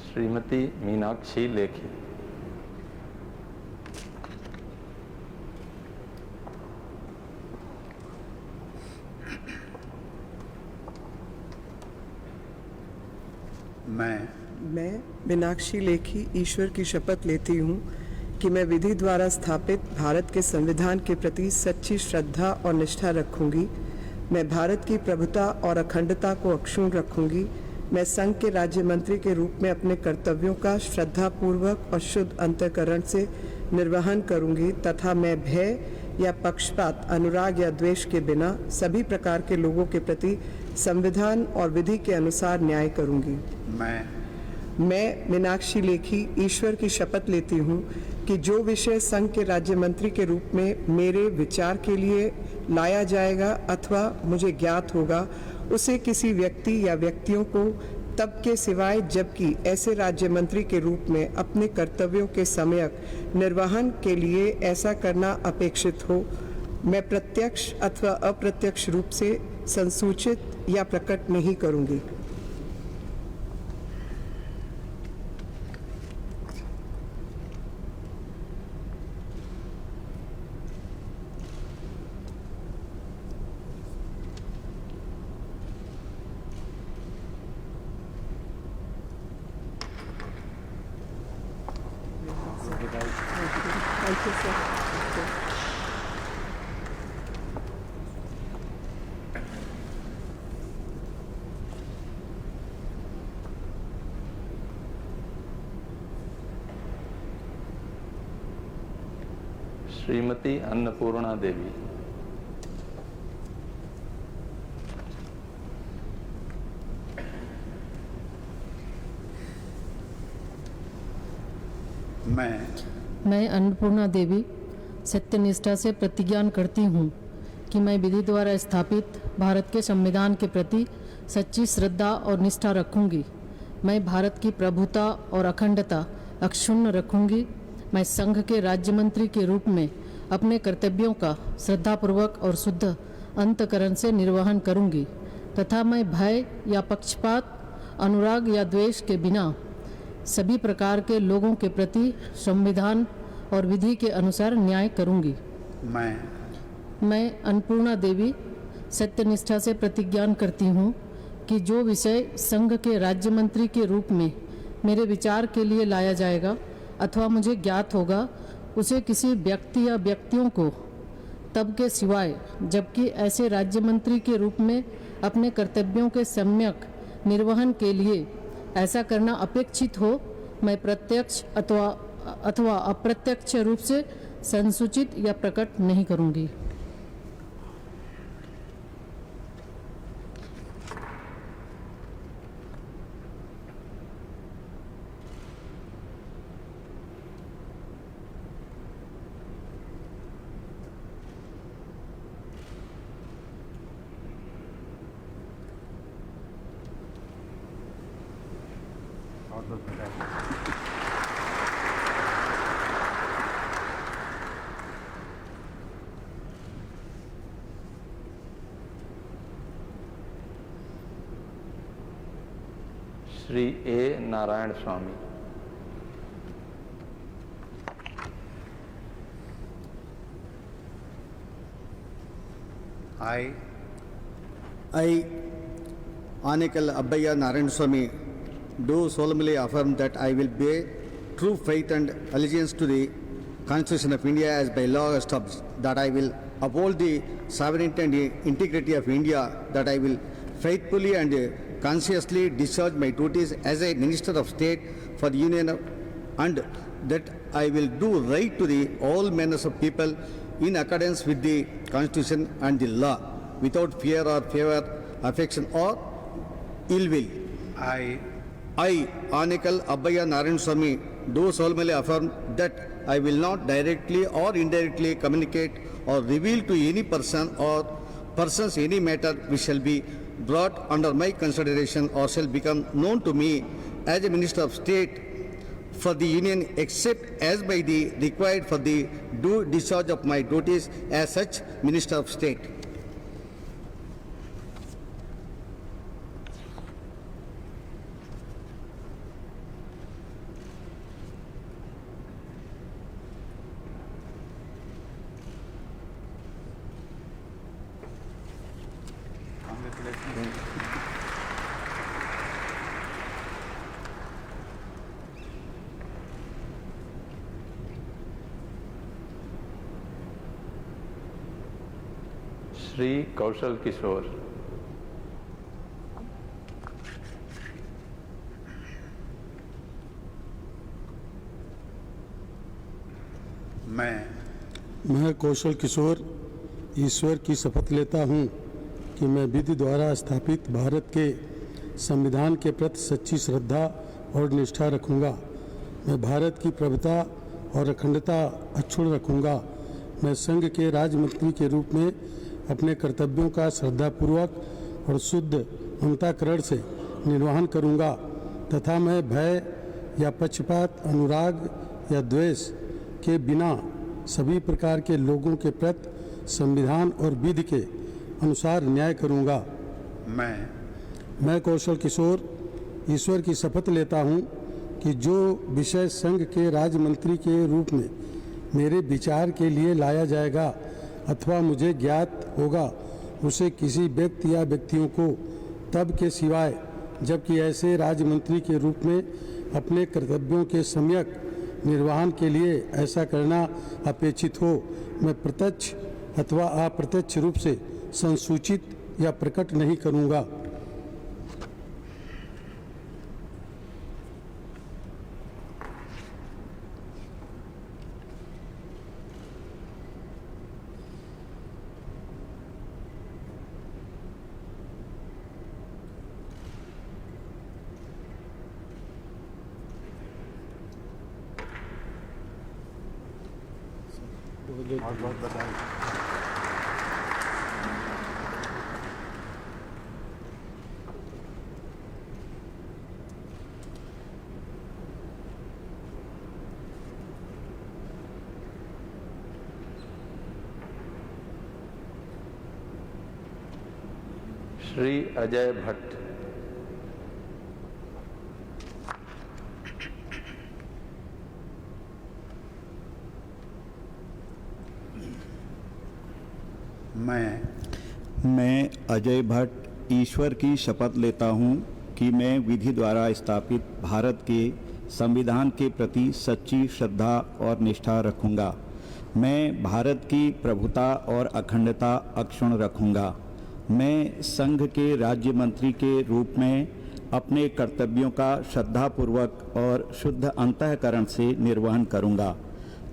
श्रीमती मीनाक्षी लेखी। मैं मीनाक्षी लेखी ईश्वर की शपथ लेती हूँ कि मैं विधि द्वारा स्थापित भारत के संविधान के प्रति सच्ची श्रद्धा और निष्ठा रखूंगी। मैं भारत की प्रभुता और अखंडता को अक्षुण्ण रखूंगी। मैं संघ के राज्य मंत्री के रूप में अपने कर्तव्यों का श्रद्धापूर्वक और शुद्ध अंतःकरण से निर्वहन करूंगी तथा मैं भय या पक्षपात, अनुराग या द्वेष के बिना सभी प्रकार के लोगों के प्रति संविधान और विधि के अनुसार न्याय करूंगी। मैं मीनाक्षी लेखी ईश्वर की शपथ लेती हूँ कि जो विषय संघ के राज्य मंत्री के रूप में मेरे विचार के लिए लाया जाएगा अथवा मुझे ज्ञात होगा, उसे किसी व्यक्ति या व्यक्तियों को तब के सिवाय जबकि ऐसे राज्य मंत्री के रूप में अपने कर्तव्यों के सम्यक निर्वहन के लिए ऐसा करना अपेक्षित हो, मैं प्रत्यक्ष अथवा अप्रत्यक्ष रूप से संसूचित या प्रकट नहीं करूंगी। Thank you, sir. Thank you. Shrimati Annapurna देवी। मैं अन्नपूर्णा देवी सत्यनिष्ठा से प्रतिज्ञा करती हूँ कि मैं विधि द्वारा स्थापित भारत के संविधान के प्रति सच्ची श्रद्धा और निष्ठा रखूंगी। मैं भारत की प्रभुता और अखंडता अक्षुण्ण रखूंगी। मैं संघ के राज्य मंत्री के रूप में अपने कर्तव्यों का श्रद्धापूर्वक और शुद्ध अंतकरण से निर्वहन करूंगी तथा मैं भय या पक्षपात, अनुराग या द्वेष के बिना सभी प्रकार के लोगों के प्रति संविधान और विधि के अनुसार न्याय करूंगी। मैं अन्नपूर्णा देवी सत्यनिष्ठा से प्रतिज्ञा करती हूँ कि जो विषय संघ के राज्य मंत्री के रूप में मेरे विचार के लिए लाया जाएगा अथवा मुझे ज्ञात होगा, उसे किसी व्यक्ति या व्यक्तियों को तब के सिवाय जबकि ऐसे राज्य मंत्री के रूप में अपने कर्तव्यों के सम्यक निर्वहन के लिए ऐसा करना अपेक्षित हो, मैं प्रत्यक्ष अथवा अप्रत्यक्ष रूप से संसूचित या प्रकट नहीं करूंगी। श्री ए नारायण स्वामी। I, Anikal Abbayya Narayan Swami, do solemnly affirm that I will bear true faith and allegiance to the Constitution of India as by law established, that I will uphold the sovereignty and integrity of India, that I will faithfully and consciously discharge my duties as a Minister of State for the Union, and that I will do right to the all manners of people in accordance with the Constitution and the law, without fear or favor, affection or ill will. I, Anikal Abbayya Narayan Swami, do solemnly affirm that I will not directly or indirectly communicate or reveal to any person or persons any matter which shall be brought under my consideration or shall become known to me as a Minister of State for the Union, except as by the required for the due discharge of my duties as such Minister of State. Shri Kaushal Kishore. मैं कौशल किशोर ईश्वर की शपथ लेता हूँ कि मैं विधि द्वारा स्थापित भारत के संविधान के प्रति सच्ची श्रद्धा और निष्ठा रखूँगा। मैं भारत की प्रभुता और अखंडता अक्षुण्ण रखूँगा। मैं संघ के राज्य मंत्री के रूप में अपने कर्तव्यों का श्रद्धापूर्वक और शुद्ध अंतःकरण से निर्वहन करूँगा तथा मैं भय या पक्षपात, अनुराग या द्वेष के बिना सभी प्रकार के लोगों के प्रति संविधान और विधि के अनुसार न्याय करूँगा। मैं कौशल किशोर ईश्वर की शपथ लेता हूँ कि जो विषय संघ के राज्य मंत्री के रूप में मेरे विचार के लिए लाया जाएगा अथवा मुझे ज्ञात होगा, उसे किसी व्यक्ति या व्यक्तियों को तब के सिवाय जबकि ऐसे राज्य मंत्री के रूप में अपने कर्तव्यों के सम्यक निर्वहन के लिए ऐसा करना अपेक्षित हो, मैं प्रत्यक्ष अथवा अप्रत्यक्ष रूप से संसूचित या प्रकट नहीं करूँगा। बहुत बहुत बधाई। श्री अजय भट्ट। मैं अजय भट्ट ईश्वर की शपथ लेता हूँ कि मैं विधि द्वारा स्थापित भारत के संविधान के प्रति सच्ची श्रद्धा और निष्ठा रखूँगा। मैं भारत की प्रभुता और अखंडता अक्षुण्ण रखूँगा। मैं संघ के राज्य मंत्री के रूप में अपने कर्तव्यों का श्रद्धापूर्वक और शुद्ध अंतःकरण से निर्वहन करूँगा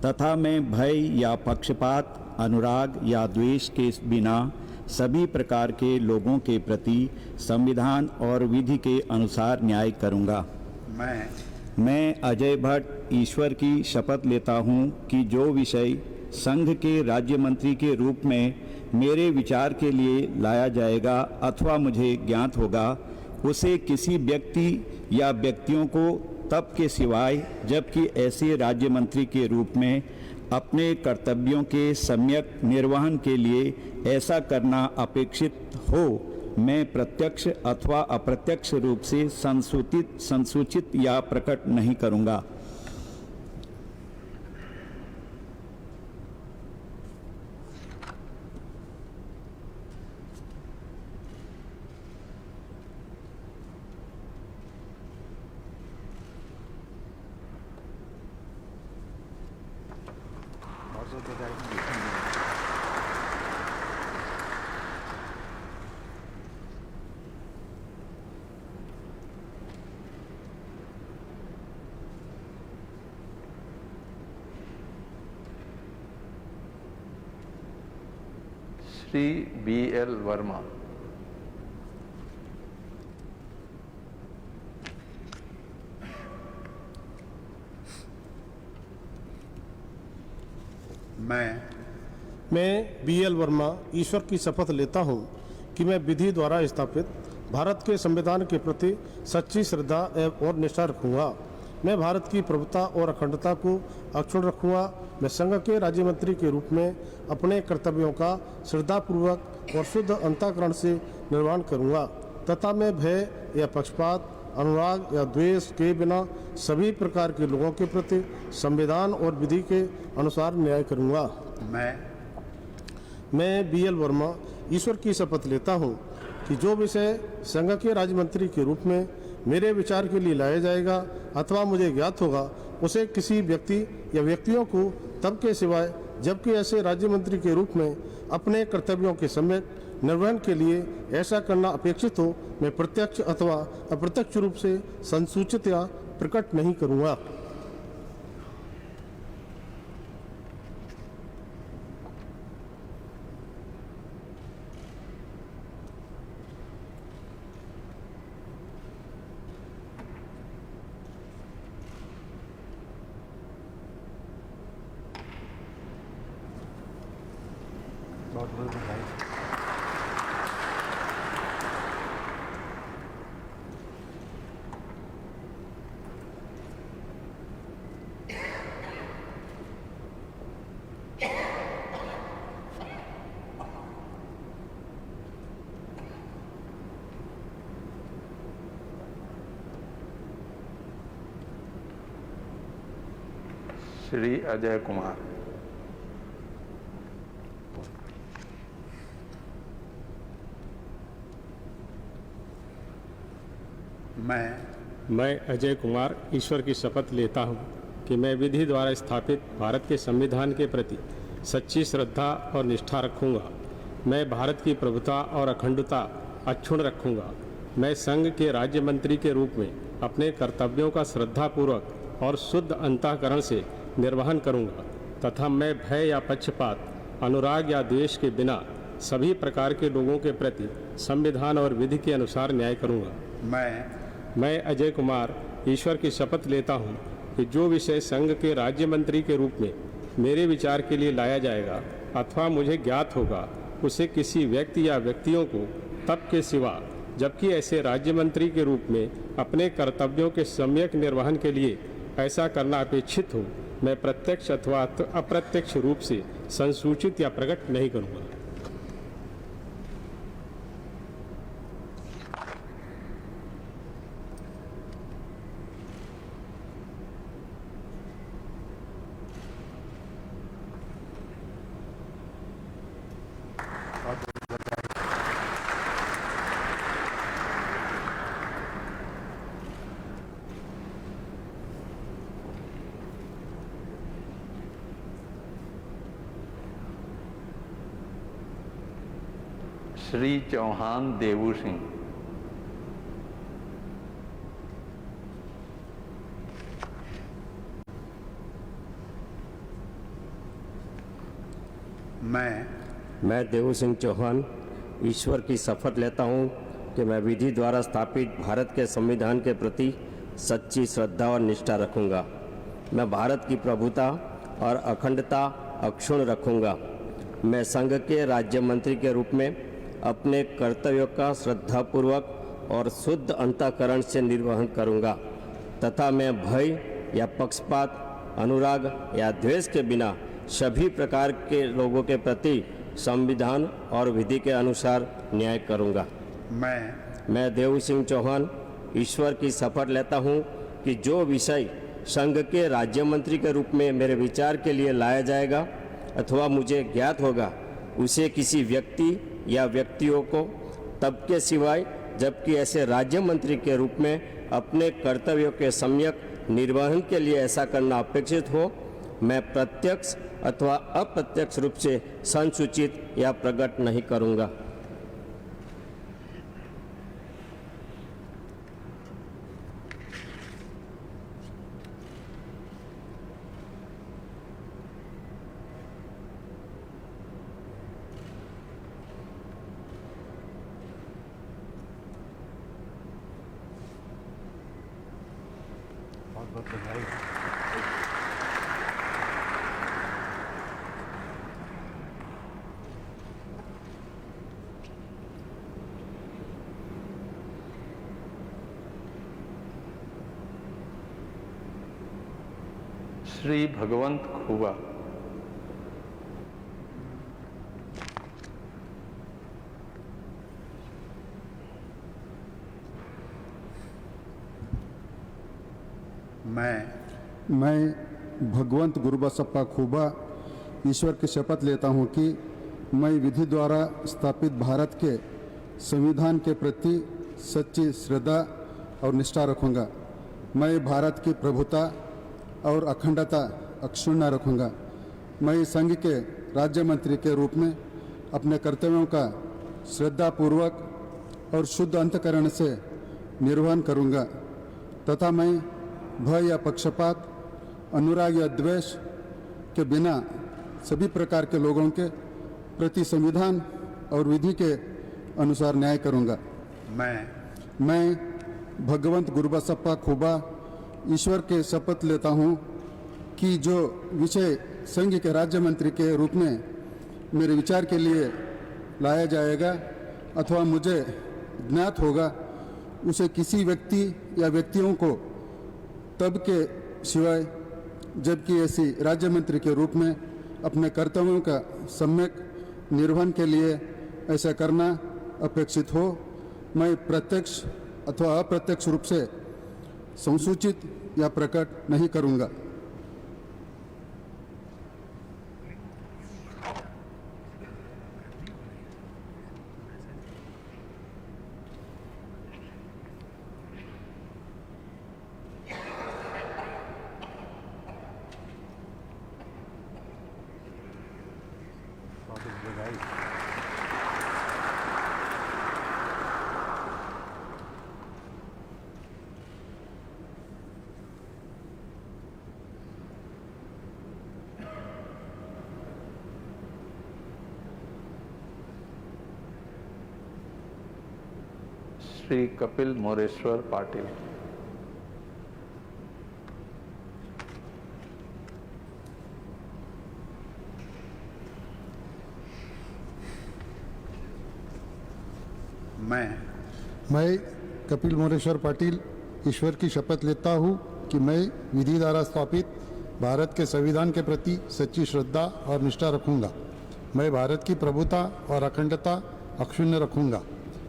तथा मैं भय या पक्षपात, अनुराग या द्वेष के बिना सभी प्रकार के लोगों के प्रति संविधान और विधि के अनुसार न्याय करूँगा। मैं अजय भट्ट ईश्वर की शपथ लेता हूँ कि जो विषय संघ के राज्य मंत्री के रूप में मेरे विचार के लिए लाया जाएगा अथवा मुझे ज्ञात होगा, उसे किसी व्यक्ति या व्यक्तियों को तब के सिवाय जबकि ऐसे राज्य मंत्री के रूप में अपने कर्तव्यों के सम्यक निर्वहन के लिए ऐसा करना अपेक्षित हो, मैं प्रत्यक्ष अथवा अप्रत्यक्ष रूप से संसूचित या प्रकट नहीं करूँगा। श्री BL वर्मा। मैं BL वर्मा ईश्वर की शपथ लेता हूँ कि मैं विधि द्वारा स्थापित भारत के संविधान के प्रति सच्ची श्रद्धा और निष्ठा रखूँगा। मैं भारत की प्रभुता और अखंडता को अक्षुण्ण रखूँगा। मैं संघ के राज्य मंत्री के रूप में अपने कर्तव्यों का श्रद्धापूर्वक और शुद्ध अंतःकरण से निर्वहन करूँगा तथा मैं भय या पक्षपात, अनुराग या द्वेष के बिना सभी प्रकार के लोगों के प्रति संविधान और विधि के अनुसार न्याय करूँगा। मैं BL वर्मा ईश्वर की शपथ लेता हूँ कि जो विषय संघ के राज्य मंत्री के रूप में मेरे विचार के लिए लाया जाएगा अथवा मुझे ज्ञात होगा, उसे किसी व्यक्ति या व्यक्तियों को तब के सिवाय जबकि ऐसे राज्य मंत्री के रूप में अपने कर्तव्यों के सम्यक निर्वहन के लिए ऐसा करना अपेक्षित हो, मैं प्रत्यक्ष अथवा अप्रत्यक्ष रूप से संसूचित या प्रकट नहीं करूँगा। बहुत बहुत बधाई। श्री अजय कुमार। मैं अजय कुमार ईश्वर की शपथ लेता हूँ कि मैं विधि द्वारा स्थापित भारत के संविधान के प्रति सच्ची श्रद्धा और निष्ठा रखूँगा। मैं भारत की प्रभुता और अखंडता अक्षुण्ण रखूँगा। मैं संघ के राज्य मंत्री के रूप में अपने कर्तव्यों का श्रद्धापूर्वक और शुद्ध अंतःकरण से निर्वहन करूँगा तथा मैं भय या पक्षपात, अनुराग या द्वेष के बिना सभी प्रकार के लोगों के प्रति संविधान और विधि के अनुसार न्याय करूँगा। मैं अजय कुमार ईश्वर की शपथ लेता हूँ कि जो विषय संघ के राज्य मंत्री के रूप में मेरे विचार के लिए लाया जाएगा अथवा मुझे ज्ञात होगा, उसे किसी व्यक्ति या व्यक्तियों को तब के सिवा जबकि ऐसे राज्य मंत्री के रूप में अपने कर्तव्यों के सम्यक निर्वहन के लिए ऐसा करना अपेक्षित हो, मैं प्रत्यक्ष अथवा अप्रत्यक्ष रूप से संसूचित या प्रकट नहीं करूँगा। श्री चौहान देवू सिंह। मैं देवू सिंह चौहान ईश्वर की शपथ लेता हूँ कि मैं विधि द्वारा स्थापित भारत के संविधान के प्रति सच्ची श्रद्धा और निष्ठा रखूँगा। मैं भारत की प्रभुता और अखंडता अक्षुण्ण रखूँगा। मैं संघ के राज्य मंत्री के रूप में अपने कर्तव्यों का श्रद्धापूर्वक और शुद्ध अंतःकरण से निर्वहन करूँगा तथा मैं भय या पक्षपात, अनुराग या द्वेष के बिना सभी प्रकार के लोगों के प्रति संविधान और विधि के अनुसार न्याय करूँगा। मैं देवू सिंह चौहान ईश्वर की शपथ लेता हूँ कि जो विषय संघ के राज्य मंत्री के रूप में मेरे विचार के लिए लाया जाएगा अथवा मुझे ज्ञात होगा, उसे किसी व्यक्ति या व्यक्तियों को तब के सिवाय जबकि ऐसे राज्य मंत्री के रूप में अपने कर्तव्यों के सम्यक निर्वहन के लिए ऐसा करना अपेक्षित हो, मैं प्रत्यक्ष अथवा अप्रत्यक्ष रूप से संसूचित या प्रकट नहीं करूँगा। श्री भगवंत खुबा। मैं भगवंत गुरुबसप्पा खुबा ईश्वर की शपथ लेता हूँ कि मैं विधि द्वारा स्थापित भारत के संविधान के प्रति सच्ची श्रद्धा और निष्ठा रखूँगा। मैं भारत की प्रभुता और अखंडता अक्षुण्ण रखूँगा। मैं संघ के राज्य मंत्री के रूप में अपने कर्तव्यों का श्रद्धापूर्वक और शुद्ध अंतःकरण से निर्वहन करूँगा तथा मैं भय या पक्षपात, अनुराग या द्वेष के बिना सभी प्रकार के लोगों के प्रति संविधान और विधि के अनुसार न्याय करूँगा। मैं भगवंत गुरुबसप्पा खुबा ईश्वर के शपथ लेता हूँ कि जो विषय संघ के राज्य मंत्री के रूप में मेरे विचार के लिए लाया जाएगा अथवा मुझे ज्ञात होगा, उसे किसी व्यक्ति या व्यक्तियों को तब के सिवाय जबकि ऐसी राज्य मंत्री के रूप में अपने कर्तव्यों का सम्यक निर्वहन के लिए ऐसा करना अपेक्षित हो, मैं प्रत्यक्ष अथवा अप्रत्यक्ष रूप से संसूचित या प्रकट नहीं करूँगा। श्री कपिल मोरेश्वर पाटिल। मैं कपिल मोरेश्वर पाटिल ईश्वर की शपथ लेता हूँ कि मैं विधि द्वारा स्थापित भारत के संविधान के प्रति सच्ची श्रद्धा और निष्ठा रखूँगा। मैं भारत की प्रभुता और अखंडता अक्षुण्ण रखूँगा।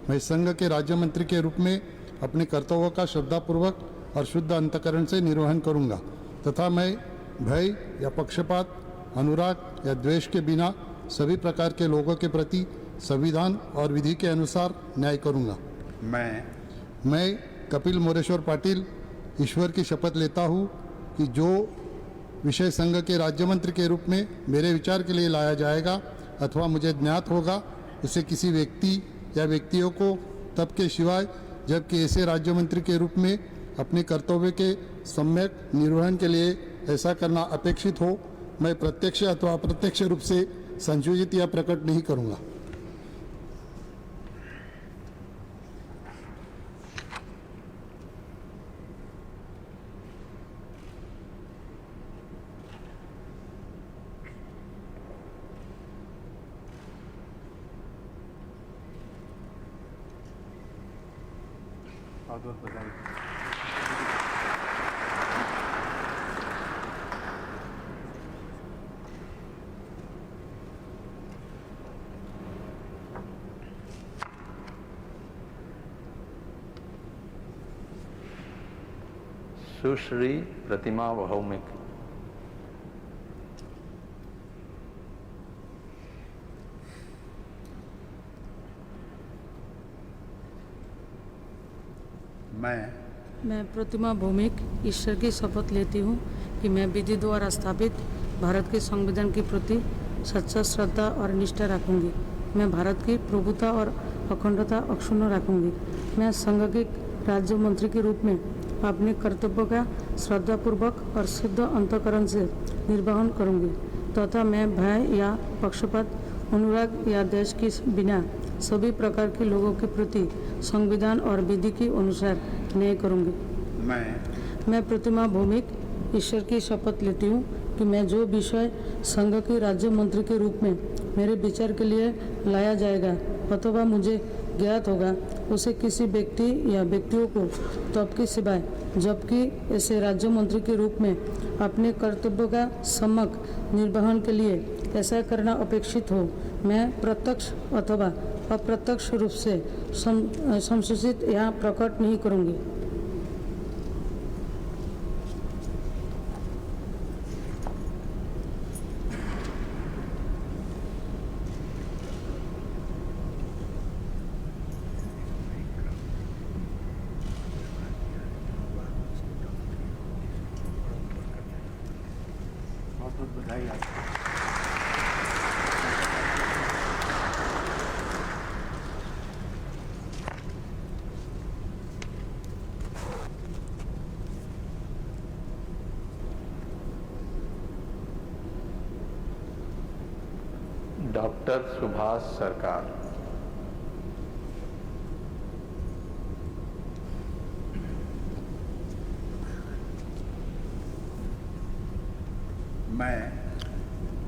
मैं संघ के राज्य मंत्री के रूप में अपने कर्तव्यों का श्रद्धापूर्वक और शुद्ध अंतःकरण से निर्वहन करूँगा तथा मैं भय या पक्षपात, अनुराग या द्वेष के बिना सभी प्रकार के लोगों के प्रति संविधान और विधि के अनुसार न्याय करूँगा। मैं कपिल मोरेश्वर पाटिल ईश्वर की शपथ लेता हूँ कि जो विषय संघ के राज्य मंत्री के रूप में मेरे विचार के लिए लाया जाएगा अथवा मुझे ज्ञात होगा, उसे किसी व्यक्ति या व्यक्तियों को तब के सिवाय जबकि ऐसे राज्य मंत्री के रूप में अपने कर्तव्य के सम्यक निर्वहन के लिए ऐसा करना अपेक्षित हो, मैं प्रत्यक्ष अथवा अप्रत्यक्ष रूप से संशोधित या प्रकट नहीं करूँगा। सुश्री प्रतिमा भौमिक। मैं प्रतिमा भौमिक ईश्वर की शपथ लेती हूँ कि मैं विधि द्वारा स्थापित भारत के संविधान के प्रति सच्चा श्रद्धा और निष्ठा रखूँगी। मैं भारत की प्रभुता और अखंडता अक्षुण्ण रखूँगी। मैं संघ के राज्य मंत्री के रूप में अपने कर्तव्यों का श्रद्धापूर्वक और शुद्ध अंतःकरण से निर्वहन करूँगी तथा मैं भय या पक्षपात, अनुराग या देश के बिना सभी प्रकार के लोगों के प्रति संविधान और विधि के अनुसार न्याय करूँगी। मैं प्रतिमा भौमिक ईश्वर की शपथ लेती हूँ कि मैं जो विषय संघ के राज्य मंत्री के रूप में मेरे विचार के लिए लाया जाएगा अथवा मुझे ज्ञात होगा, उसे किसी व्यक्ति या व्यक्तियों को तब के सिवाय जबकि ऐसे राज्य मंत्री के रूप में अपने कर्तव्यों का सम्यक निर्वहन के लिए ऐसा करना अपेक्षित हो, मैं प्रत्यक्ष अथवा अप्रत्यक्ष रूप से संशोधित या प्रकट नहीं करूँगी। डॉक्टर सुभाष सरकार।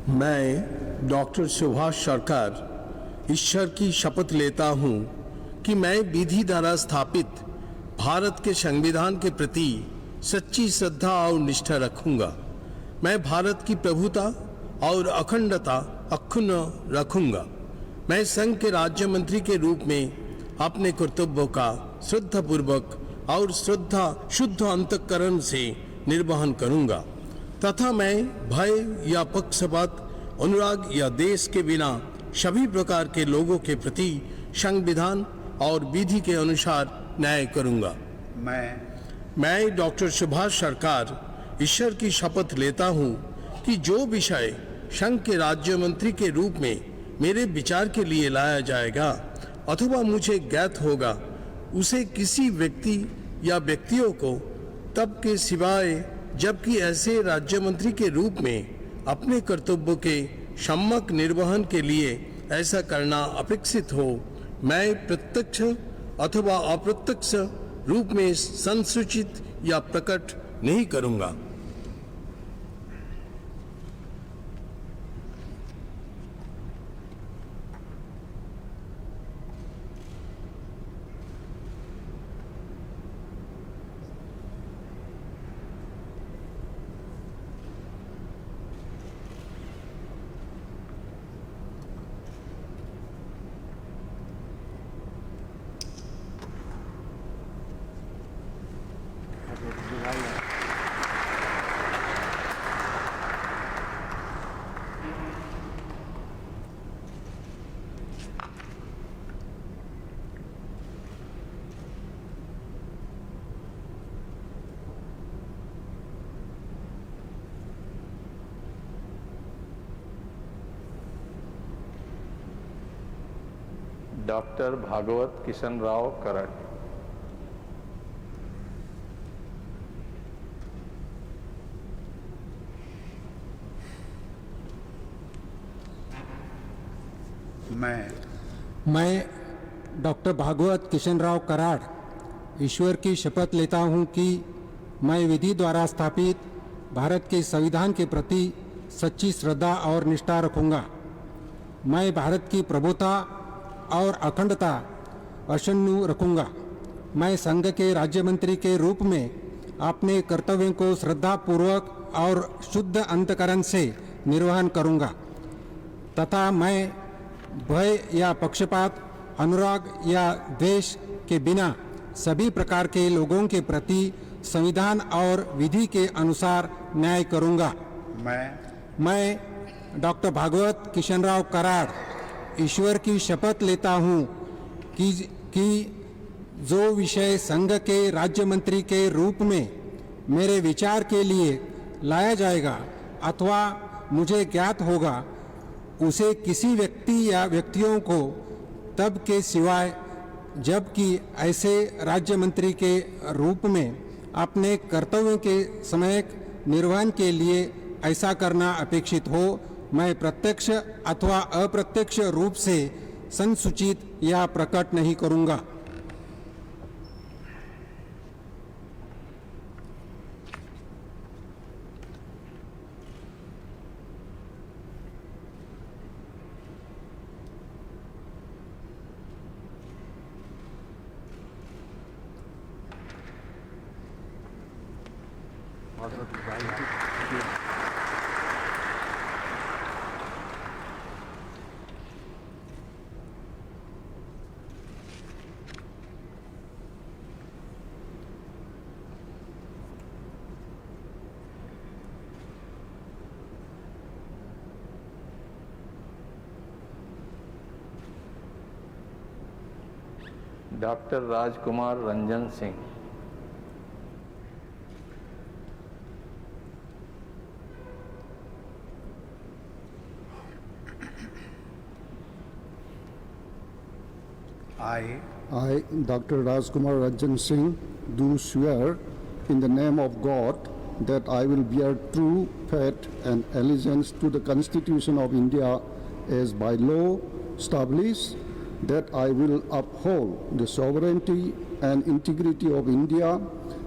मैं डॉक्टर सुभाष सरकार ईश्वर की शपथ लेता हूँ कि मैं विधि द्वारा स्थापित भारत के संविधान के प्रति सच्ची श्रद्धा और निष्ठा रखूँगा। मैं भारत की प्रभुता और अखंडता अक्षुण्ण रखूँगा। मैं संघ के राज्य मंत्री के रूप में अपने कर्तव्यों का श्रद्धापूर्वक और शुद्ध अंतःकरण से निर्वहन करूँगा तथा मैं भय या पक्षपात, अनुराग या देश के बिना सभी प्रकार के लोगों के प्रति संविधान और विधि के अनुसार न्याय करूँगा। मैं डॉक्टर सुभाष सरकार ईश्वर की शपथ लेता हूँ कि जो विषय संघ के राज्य मंत्री के रूप में मेरे विचार के लिए लाया जाएगा अथवा मुझे ज्ञात होगा, उसे किसी व्यक्ति या व्यक्तियों को तब के सिवाय जबकि ऐसे राज्य मंत्री के रूप में अपने कर्तव्यों के सम्यक निर्वहन के लिए ऐसा करना अपेक्षित हो, मैं प्रत्यक्ष अथवा अप्रत्यक्ष रूप में संसूचित या प्रकट नहीं करूँगा। डॉक्टर भागवत किशन राव कराड़। मैं डॉक्टर भागवत किशन राव कराड़ ईश्वर की शपथ लेता हूं कि मैं विधि द्वारा स्थापित भारत के संविधान के प्रति सच्ची श्रद्धा और निष्ठा रखूंगा। मैं भारत की प्रभुता और अखंडता अक्षुण्ण रखूंगा। मैं संघ के राज्य मंत्री के रूप में अपने कर्तव्यों को श्रद्धापूर्वक और शुद्ध अंतकरण से निर्वहन करूंगा तथा मैं भय या पक्षपात, अनुराग या द्वेष के बिना सभी प्रकार के लोगों के प्रति संविधान और विधि के अनुसार न्याय करूंगा। मैं डॉक्टर भागवत किशन राव कराड़ ईश्वर की शपथ लेता हूं कि जो विषय संघ के राज्य मंत्री के रूप में मेरे विचार के लिए लाया जाएगा अथवा मुझे ज्ञात होगा, उसे किसी व्यक्ति या व्यक्तियों को तब के सिवाय जबकि ऐसे राज्य मंत्री के रूप में अपने कर्तव्यों के समयक निर्वहन के लिए ऐसा करना अपेक्षित हो, मैं प्रत्यक्ष अथवा अप्रत्यक्ष रूप से संसूचित या प्रकट नहीं करूंगा। Doctor Rajkumar Ranjan Singh. I, Dr. Rajkumar Ranjan Singh, do swear in the name of God that I will bear true faith and allegiance to the Constitution of India as by law established, that I will uphold the sovereignty and integrity of India,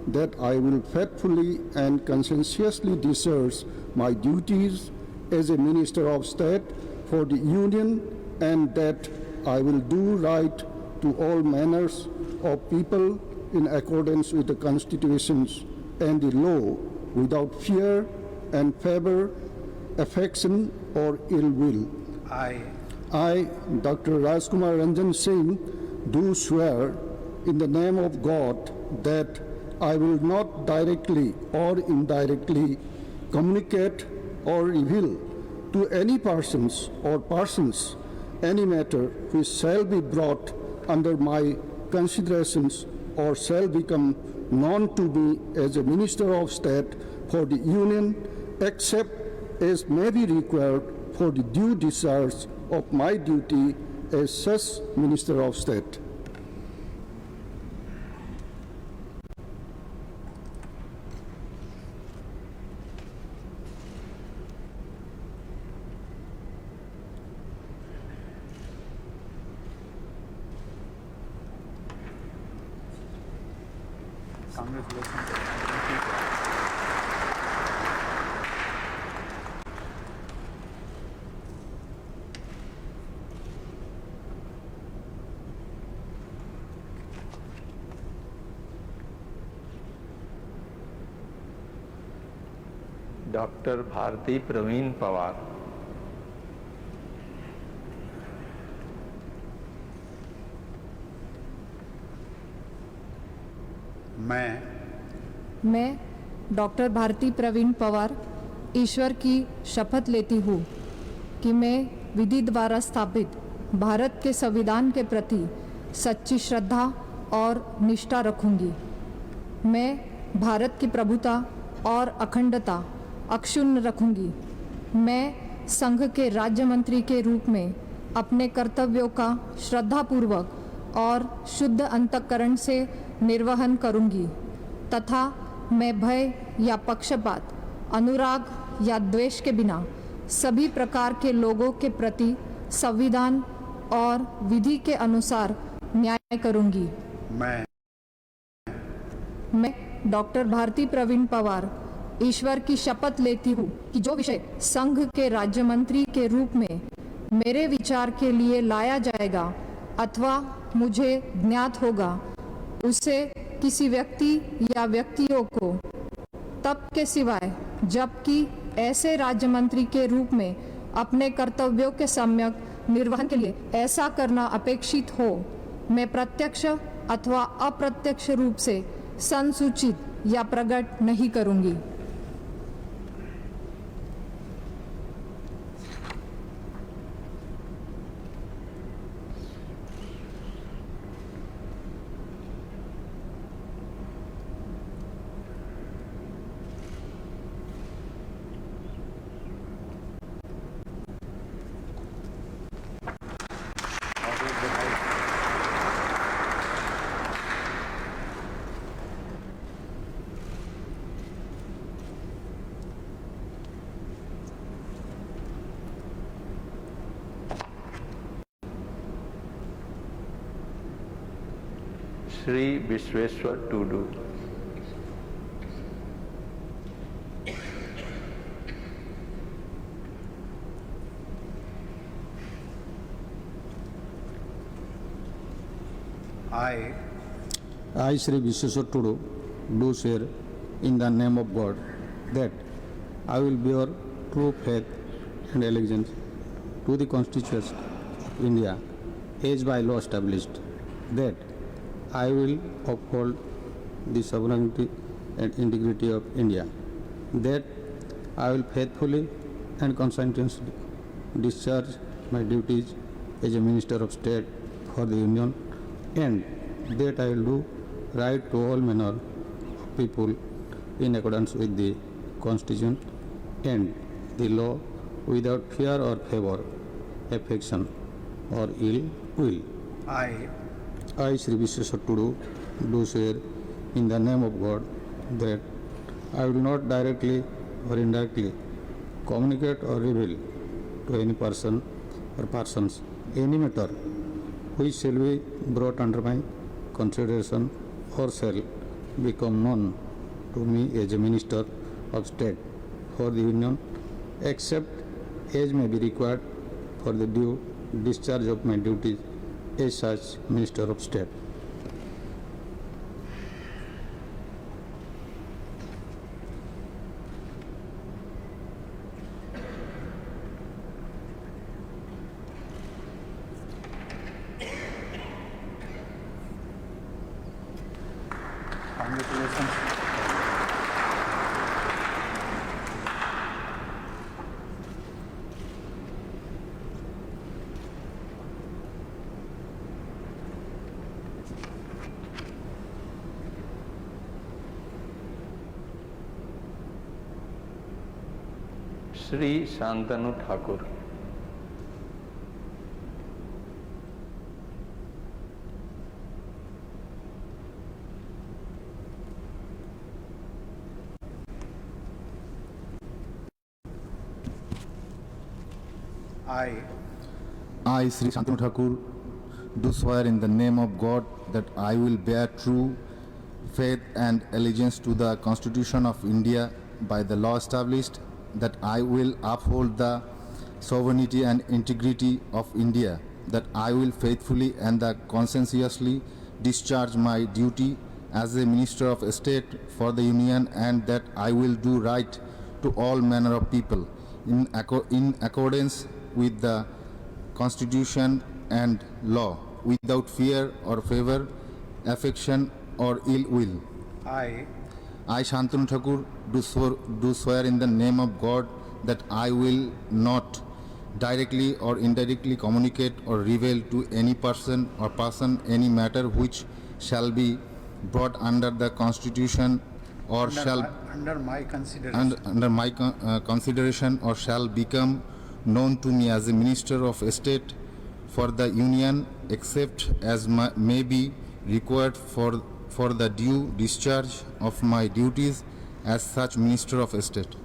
that I will faithfully and conscientiously discharge my duties as a Minister of State for the Union, and that I will do right to all manners of people in accordance with the constitutions and the law, without fear and favor, affection or ill will. I, Dr. Rajkumar Ranjan Singh, do swear in the name of God that I will not directly or indirectly communicate or reveal to any persons or persons any matter which shall be brought under my considerations or shall become known to me as a Minister of State for the Union, except as may be required for the due discharge of my duty as such Minister of State. Doctor Bharati Pravin Pawar. मैं doctor Bharati Pravin Pawar ईश्वर की शपथ लेती हूँ कि मैं विधि द्वारा स्थापित भारत के संविधान के प्रति सच्ची श्रद्धा और निष्ठा रखूंगी। मैं भारत की प्रभुता और अखंडता अक्षुण्ण रखूंगी। मैं संघ के राज्य मंत्री के रूप में अपने कर्तव्यों का श्रद्धापूर्वक और शुद्ध अंतःकरण से निर्वहन करूंगी तथा मैं भय या पक्षपात, अनुराग या द्वेष के बिना सभी प्रकार के लोगों के प्रति संविधान और विधि के अनुसार न्याय करूंगी। मैं डॉक्टर भारती प्रवीण पवार ईश्वर की शपथ लेती हूँ कि जो विषय संघ के राज्य मंत्री के रूप में मेरे विचार के लिए लाया जाएगा अथवा मुझे ज्ञात होगा, उसे किसी व्यक्ति या व्यक्तियों को तब के सिवाय जबकि ऐसे राज्य मंत्री के रूप में अपने कर्तव्यों के सम्यक निर्वहन के लिए ऐसा करना अपेक्षित हो, मैं प्रत्यक्ष अथवा अप्रत्यक्ष रूप से संसूचित या प्रकट नहीं करूंगी। Shri Vishweshwar Tudu. I, Shri Vishweshwar Tudu, do swear in the name of God that I will bear true faith and allegiance to the Constitution of India as by law established, that I will uphold the sovereignty and integrity of India, that I will faithfully and conscientiously discharge my duties as a Minister of State for the Union, and that I will do right to all manner of people in accordance with the Constitution and the law without fear or favor, affection or ill will. I, Shri Vishweshwar Tudu, do swear in the name of God that I will not directly or indirectly communicate or reveal to any person or persons any matter which shall be brought under my consideration or shall become known to me as a Minister of State for the Union, except as may be required for the due discharge of my duties as such Minister of State. Congratulations. Shri Shantanu Thakur. I, Sri Shantanu Thakur, do swear in the name of God that I will bear true faith and allegiance to the Constitution of India by the law established, that I will uphold the sovereignty and integrity of India, that I will faithfully and conscientiously discharge my duty as a Minister of State for the Union, and that I will do right to all manner of people in accordance with the Constitution and law, without fear or favor, affection or ill will. I, Shantanu Thakur, do swear in the name of God that I will not directly or indirectly communicate or reveal to any person or person any matter which shall be brought under the Constitution or under my consideration consideration or shall become known to me as a Minister of State for the Union except as may be required for the due discharge of my duties as such Minister of State.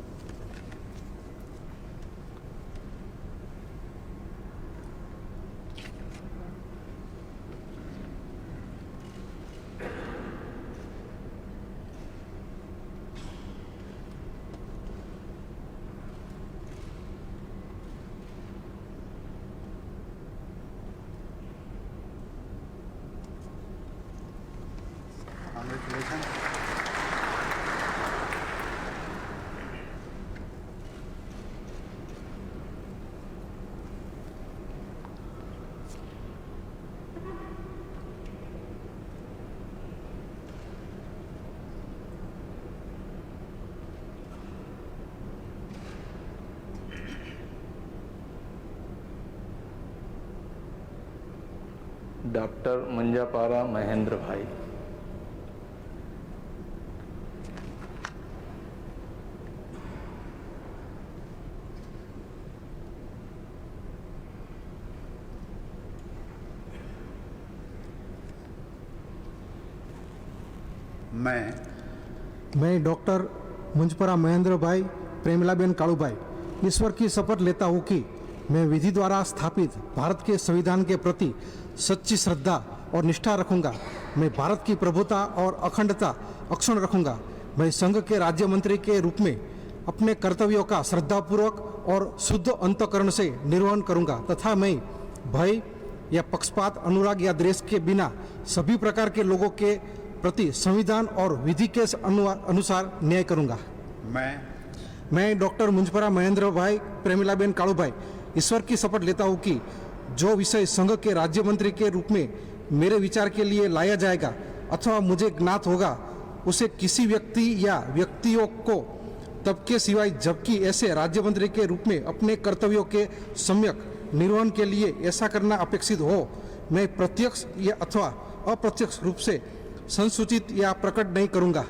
Doctor Manjapara Mahendra bhai. मैं doctor Munjpara Mahendra भाई प्रेमलाबेन कालूभाई ईश्वर की शपथ लेता हूँ कि मैं विधि द्वारा स्थापित भारत के संविधान के प्रति सच्ची श्रद्धा और निष्ठा रखूंगा। मैं भारत की प्रभुता और अखंडता अक्षुण्ण रखूंगा। मैं संघ के राज्य मंत्री के रूप में अपने कर्तव्यों का श्रद्धापूर्वक और शुद्ध अंतःकरण से निर्वहन करूंगा तथा मैं भय या पक्षपात, अनुराग या द्वेष के बिना सभी प्रकार के लोगों के प्रति संविधान और विधि के अनुसार न्याय करूंगा। मैं डॉक्टर मुंजपरा महेंद्र भाई प्रेमिलाबेन कालूभाई ईश्वर की शपथ लेता हूं कि जो विषय संघ के राज्य मंत्री के रूप में मेरे विचार के लिए लाया जाएगा अथवा मुझे ज्ञात होगा उसे किसी व्यक्ति या व्यक्तियों को तब के सिवाय जबकि ऐसे राज्य मंत्री के रूप में अपने कर्तव्यों के सम्यक निर्वहन के लिए ऐसा करना अपेक्षित हो, मैं प्रत्यक्ष या अथवा अप्रत्यक्ष रूप से संसूचित या प्रकट नहीं करूंगा।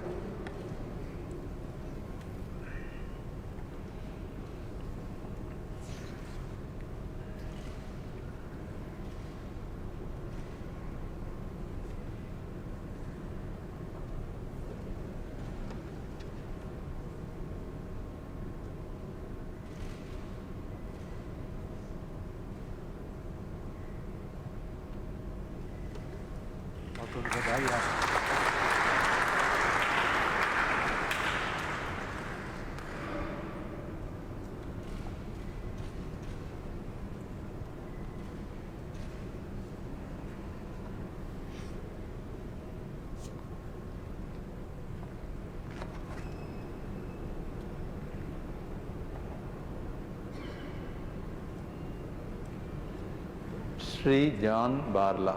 श्री जॉन बारला।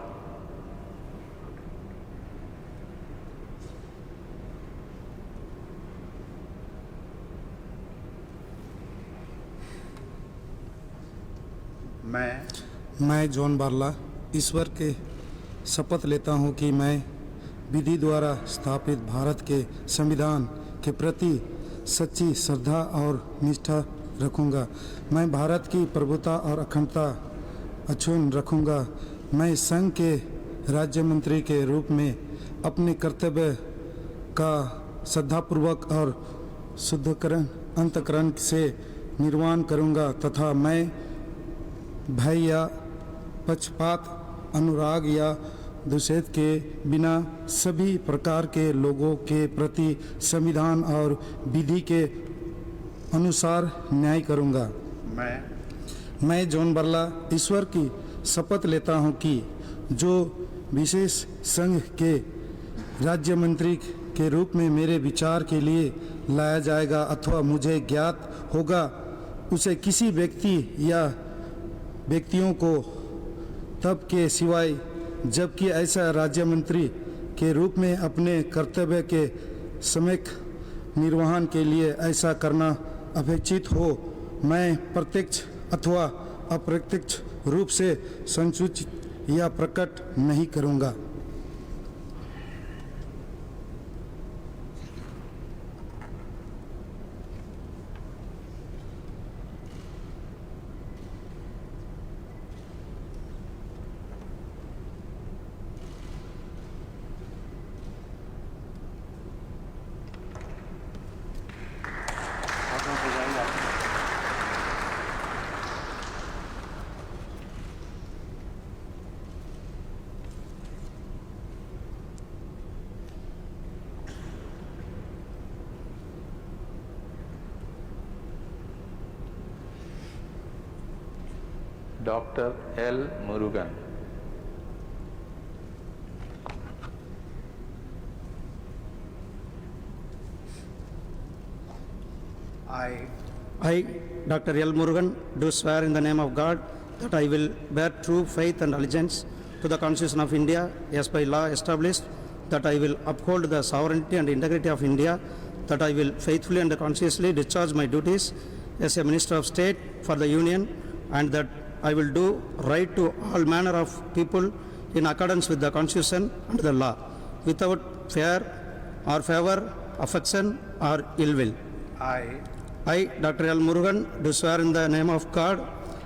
मैं जॉन बारला ईश्वर के शपथ लेता हूँ कि मैं विधि द्वारा स्थापित भारत के संविधान के प्रति सच्ची श्रद्धा और निष्ठा रखूँगा। मैं भारत की प्रभुता और अखंडता अक्षुण्ण रखूँगा। मैं संघ के राज्य मंत्री के रूप में अपने कर्तव्य का श्रद्धापूर्वक और शुद्धकरण अंतःकरण से निर्वहन करूँगा तथा मैं भय या पक्षपात, अनुराग या द्वेष के बिना सभी प्रकार के लोगों के प्रति संविधान और विधि के अनुसार न्याय करूँगा। मैं जॉन बारला ईश्वर की शपथ लेता हूँ कि जो विशेष संघ के राज्य मंत्री के रूप में मेरे विचार के लिए लाया जाएगा अथवा मुझे ज्ञात होगा उसे किसी व्यक्ति या व्यक्तियों को तब के सिवाय जबकि ऐसा राज्य मंत्री के रूप में अपने कर्तव्य के सम्यक निर्वहन के लिए ऐसा करना अपेक्षित हो, मैं प्रत्यक्ष अथवा अप्रत्यक्ष रूप से संसूचित या प्रकट नहीं करूँगा। Doctor L Murugan. I, Dr. L. Murugan, do swear in the name of God that I will bear true faith and allegiance to the Constitution of India as by law established, that I will uphold the sovereignty and integrity of India, that I will faithfully and conscientiously discharge my duties as a Minister of State for the Union, and that I will do right to all manner of people in accordance with the Constitution and the law, without fear or favor, affection or ill will. I, Dr. L. Murugan, do swear in the name of God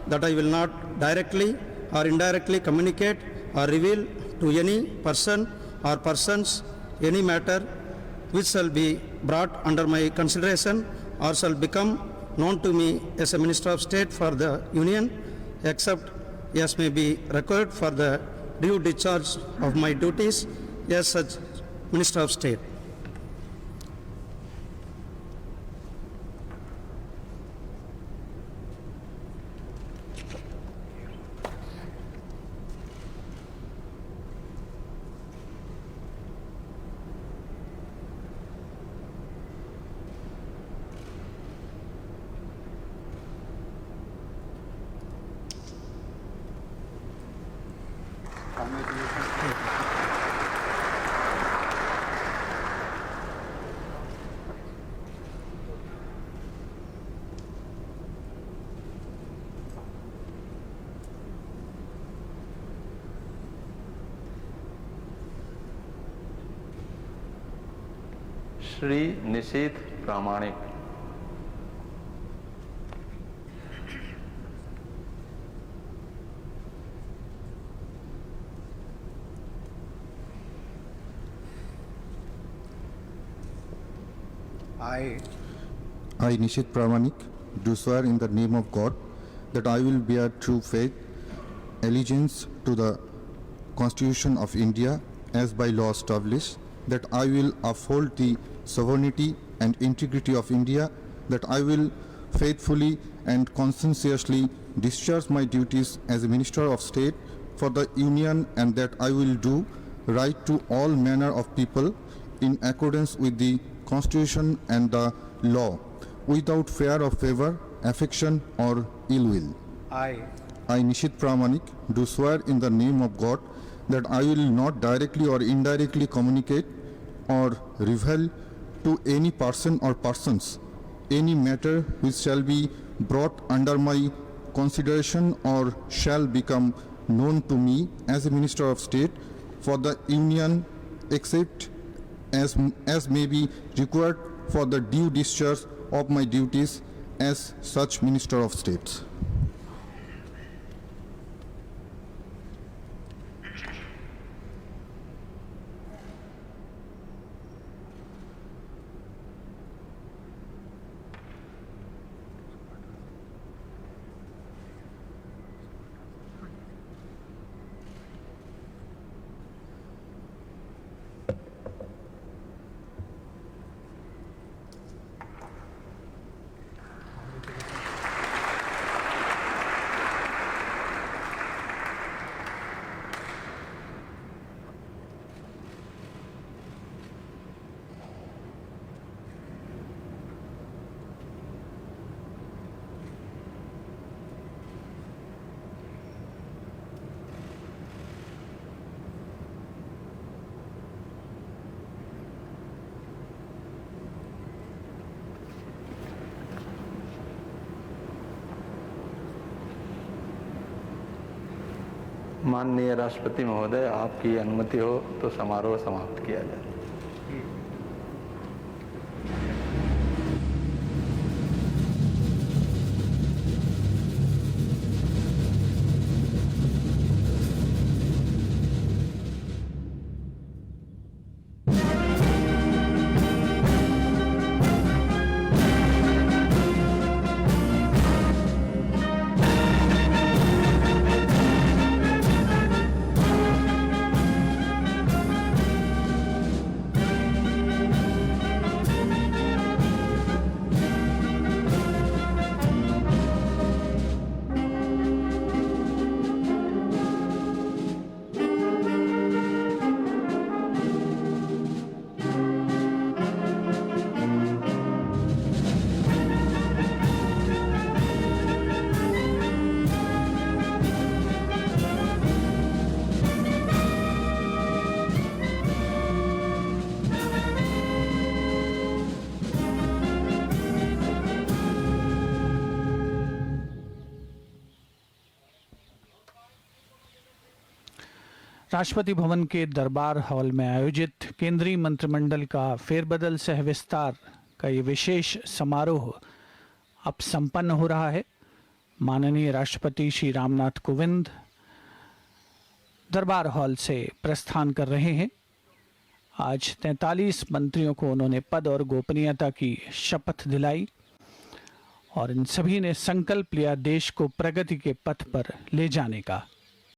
that I will not directly or indirectly communicate or reveal to any person or persons any matter which shall be brought under my consideration or shall become known to me as a Minister of State for the Union, except as may be required for the due discharge of my duties as such Minister of State. Shri Nishith Pramanik. I, Nishit Pramanik, do swear in the name of God that I will bear true faith, allegiance to the Constitution of India as by law established, that I will uphold the sovereignty and integrity of India, that I will faithfully and conscientiously discharge my duties as a Minister of State for the Union, and that I will do right to all manner of people in accordance with the Constitution and the law, without fear of favor, affection or ill will. I, Nishit Pramanik, do swear in the name of God that I will not directly or indirectly communicate or reveal to any person or persons any matter which shall be brought under my consideration or shall become known to me as a Minister of State for the Union, except as may be required for the due discharge of my duties as such Minister of State. माननीय राष्ट्रपति महोदय, आपकी अनुमति हो तो समारोह समाप्त किया जाए। राष्ट्रपति भवन के दरबार हॉल में आयोजित केंद्रीय मंत्रिमंडल का फेरबदल सह विस्तार का ये विशेष समारोह अब संपन्न हो रहा है। माननीय राष्ट्रपति श्री रामनाथ कोविंद दरबार हॉल से प्रस्थान कर रहे हैं। आज 43 मंत्रियों को उन्होंने पद और गोपनीयता की शपथ दिलाई और इन सभी ने संकल्प लिया देश को प्रगति के पथ पर ले जाने का।